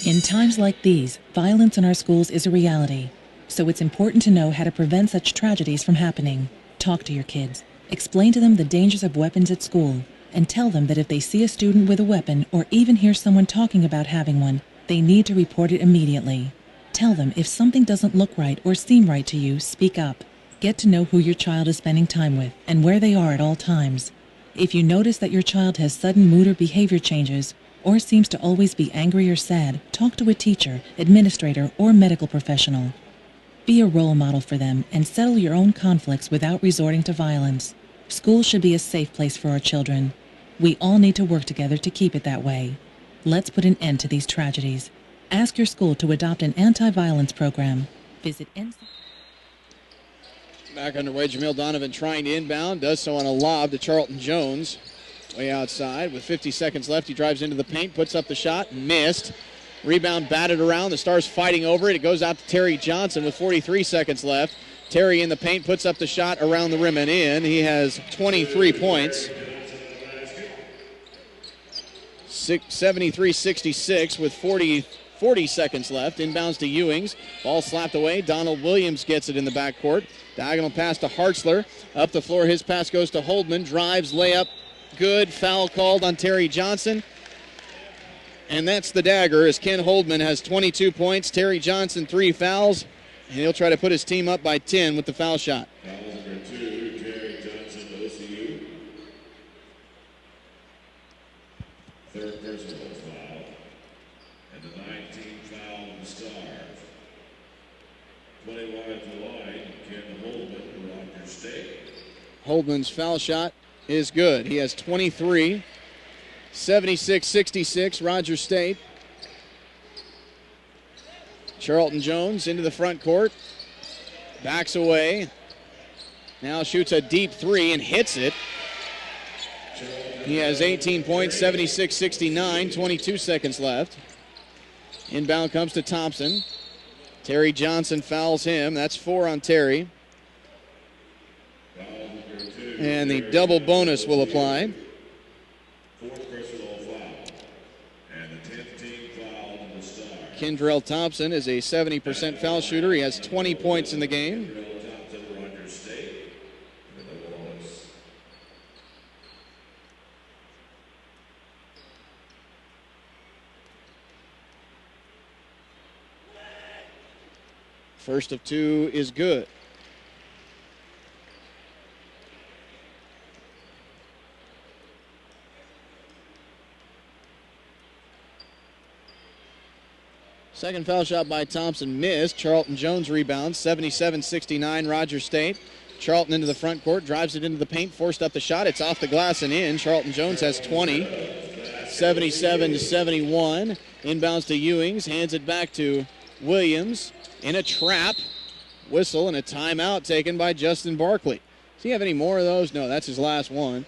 In times like these, violence in our schools is a reality. So it's important to know how to prevent such tragedies from happening. Talk to your kids. Explain to them the dangers of weapons at school. And tell them that if they see a student with a weapon or even hear someone talking about having one, they need to report it immediately. Tell them if something doesn't look right or seem right to you, speak up. Get to know who your child is spending time with and where they are at all times. If you notice that your child has sudden mood or behavior changes or seems to always be angry or sad, talk to a teacher, administrator, or medical professional. Be a role model for them and settle your own conflicts without resorting to violence. School should be a safe place for our children. We all need to work together to keep it that way. Let's put an end to these tragedies. Ask your school to adopt an anti-violence program. Visit Back underway, Jameel Donovan trying to inbound, does so on a lob to Charlton Jones. Way outside with 50 seconds left. He drives into the paint, puts up the shot, missed. Rebound batted around. The Stars fighting over it. It goes out to Terry Johnson with 43 seconds left. Terry in the paint puts up the shot around the rim and in. He has 23 points. 73-66 with 40 seconds left. Inbounds to Ewings. Ball slapped away. Donald Williams gets it in the backcourt. Diagonal pass to Hartzler. Up the floor, his pass goes to Holdman. Drives, layup, good. Foul called on Terry Johnson. And that's the dagger as Ken Holdman has 22 points. Terry Johnson 3 fouls. And he'll try to put his team up by 10 with the foul shot. Foul number 2, Terry Johnson, OCU. Third personal foul. And the 19th foul of the Stars. 21 at the line, Ken Holdman, Rogers State. Holdman's foul shot is good. He has 23. 76-66, Rogers State. Charlton Jones into the front court. Backs away. Now shoots a deep 3 and hits it. He has 18 points, 76-69, 22 seconds left. Inbound comes to Thompson. Terry Johnson fouls him. That's 4 on Terry. And the double bonus will apply. Kendrell Thompson is a 70% foul shooter. He has 20 points in the game. First of 2 is good. Second foul shot by Thompson missed. Charlton Jones rebounds. 77-69 Rogers State. Charlton into the front court, drives it into the paint, forced up the shot. It's off the glass and in. Charlton Jones has 20. 77-71. Inbounds to Ewings, hands it back to Williams. In a trap, whistle and a timeout taken by Justin Barkley. Does he have any more of those? No, that's his last one.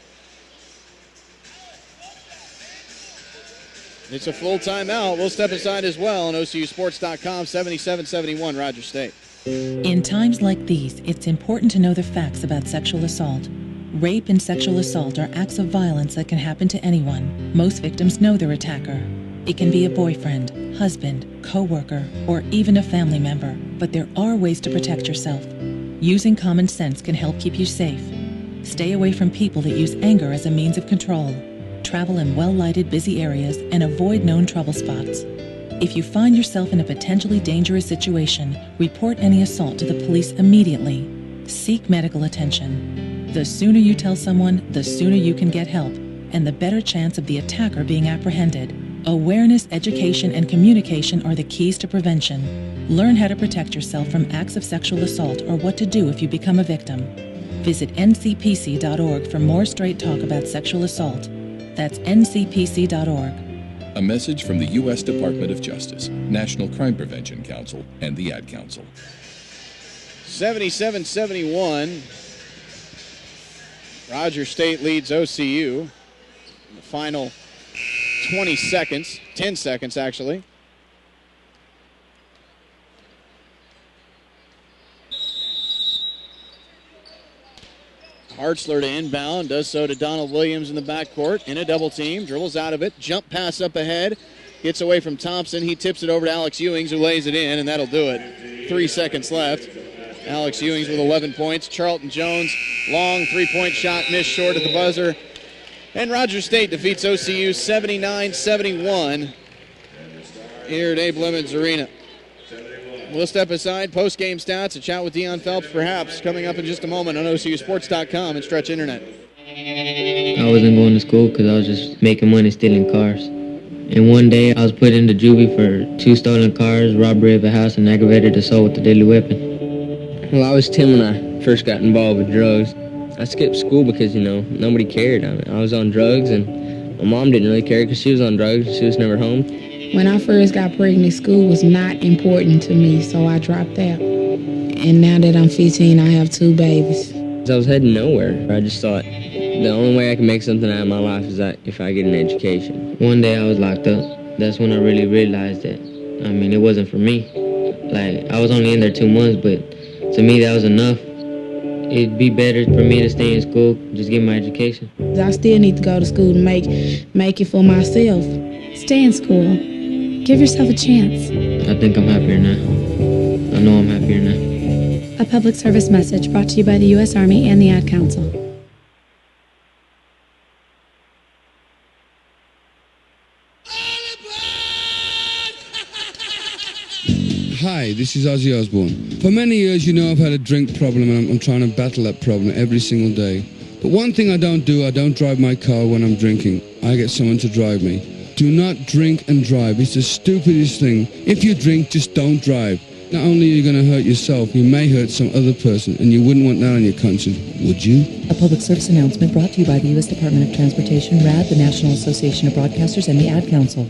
It's a full timeout. We'll step aside as well on OCUSports.com. 77-71 Rogers State. In times like these, it's important to know the facts about sexual assault. Rape and sexual assault are acts of violence that can happen to anyone. Most victims know their attacker. It can be a boyfriend, husband, co-worker, or even a family member. But there are ways to protect yourself. Using common sense can help keep you safe. Stay away from people that use anger as a means of control. Travel in well-lighted, busy areas and avoid known trouble spots. If you find yourself in a potentially dangerous situation, report any assault to the police immediately. Seek medical attention. The sooner you tell someone, the sooner you can get help, and the better chance of the attacker being apprehended. Awareness, education, and communication are the keys to prevention. Learn how to protect yourself from acts of sexual assault or what to do if you become a victim. Visit ncpc.org for more straight talk about sexual assault. That's ncpc.org. A message from the U.S. Department of Justice, National Crime Prevention Council, and the Ad Council. 77-71. Rogers State leads OCU in the final 20 seconds, 10 seconds actually. Hartzler to inbound, does so to Donald Williams in the backcourt, in a double team, dribbles out of it, jump pass up ahead, gets away from Thompson, he tips it over to Alex Ewings who lays it in, and that'll do it. 3 seconds left. Alex Ewings with 11 points. Charlton Jones, long three-point shot, missed short at the buzzer. And Rogers State defeats OCU 79-71 here at Abe Lemons Arena. We'll step aside, post-game stats, a chat with Deion Phelps perhaps coming up in just a moment on OCUSports.com and Stretch Internet. I wasn't going to school because I was just making money stealing cars. And one day I was put into juvie for 2 stolen cars, robbery of a house, and aggravated assault with a deadly weapon. Well, I was 10 when I first got involved with drugs. I skipped school because, nobody cared. I was on drugs, and my mom didn't really care because she was on drugs. She was never home. When I first got pregnant, school was not important to me, so I dropped out. And now that I'm 15, I have 2 babies. I was heading nowhere. I just thought the only way I can make something out of my life is that if I get an education. One day I was locked up. That's when I really realized that, it wasn't for me. I was only in there 2 months, but to me that was enough. It'd be better for me to stay in school, just get my education. I still need to go to school to make it for myself. Stay in school. Give yourself a chance. I think I'm happier now. I know I'm happier now. A public service message brought to you by the U.S. Army and the Ad Council. Hi, this is Ozzy Osbourne. For many years, I've had a drink problem and I'm trying to battle that problem every single day. But one thing I don't do, I don't drive my car when I'm drinking. I get someone to drive me. Do not drink and drive. It's the stupidest thing. If you drink, just don't drive. Not only are you going to hurt yourself, you may hurt some other person, and you wouldn't want that on your conscience, would you? A public service announcement brought to you by the U.S. Department of Transportation, RAD, the National Association of Broadcasters, and the Ad Council.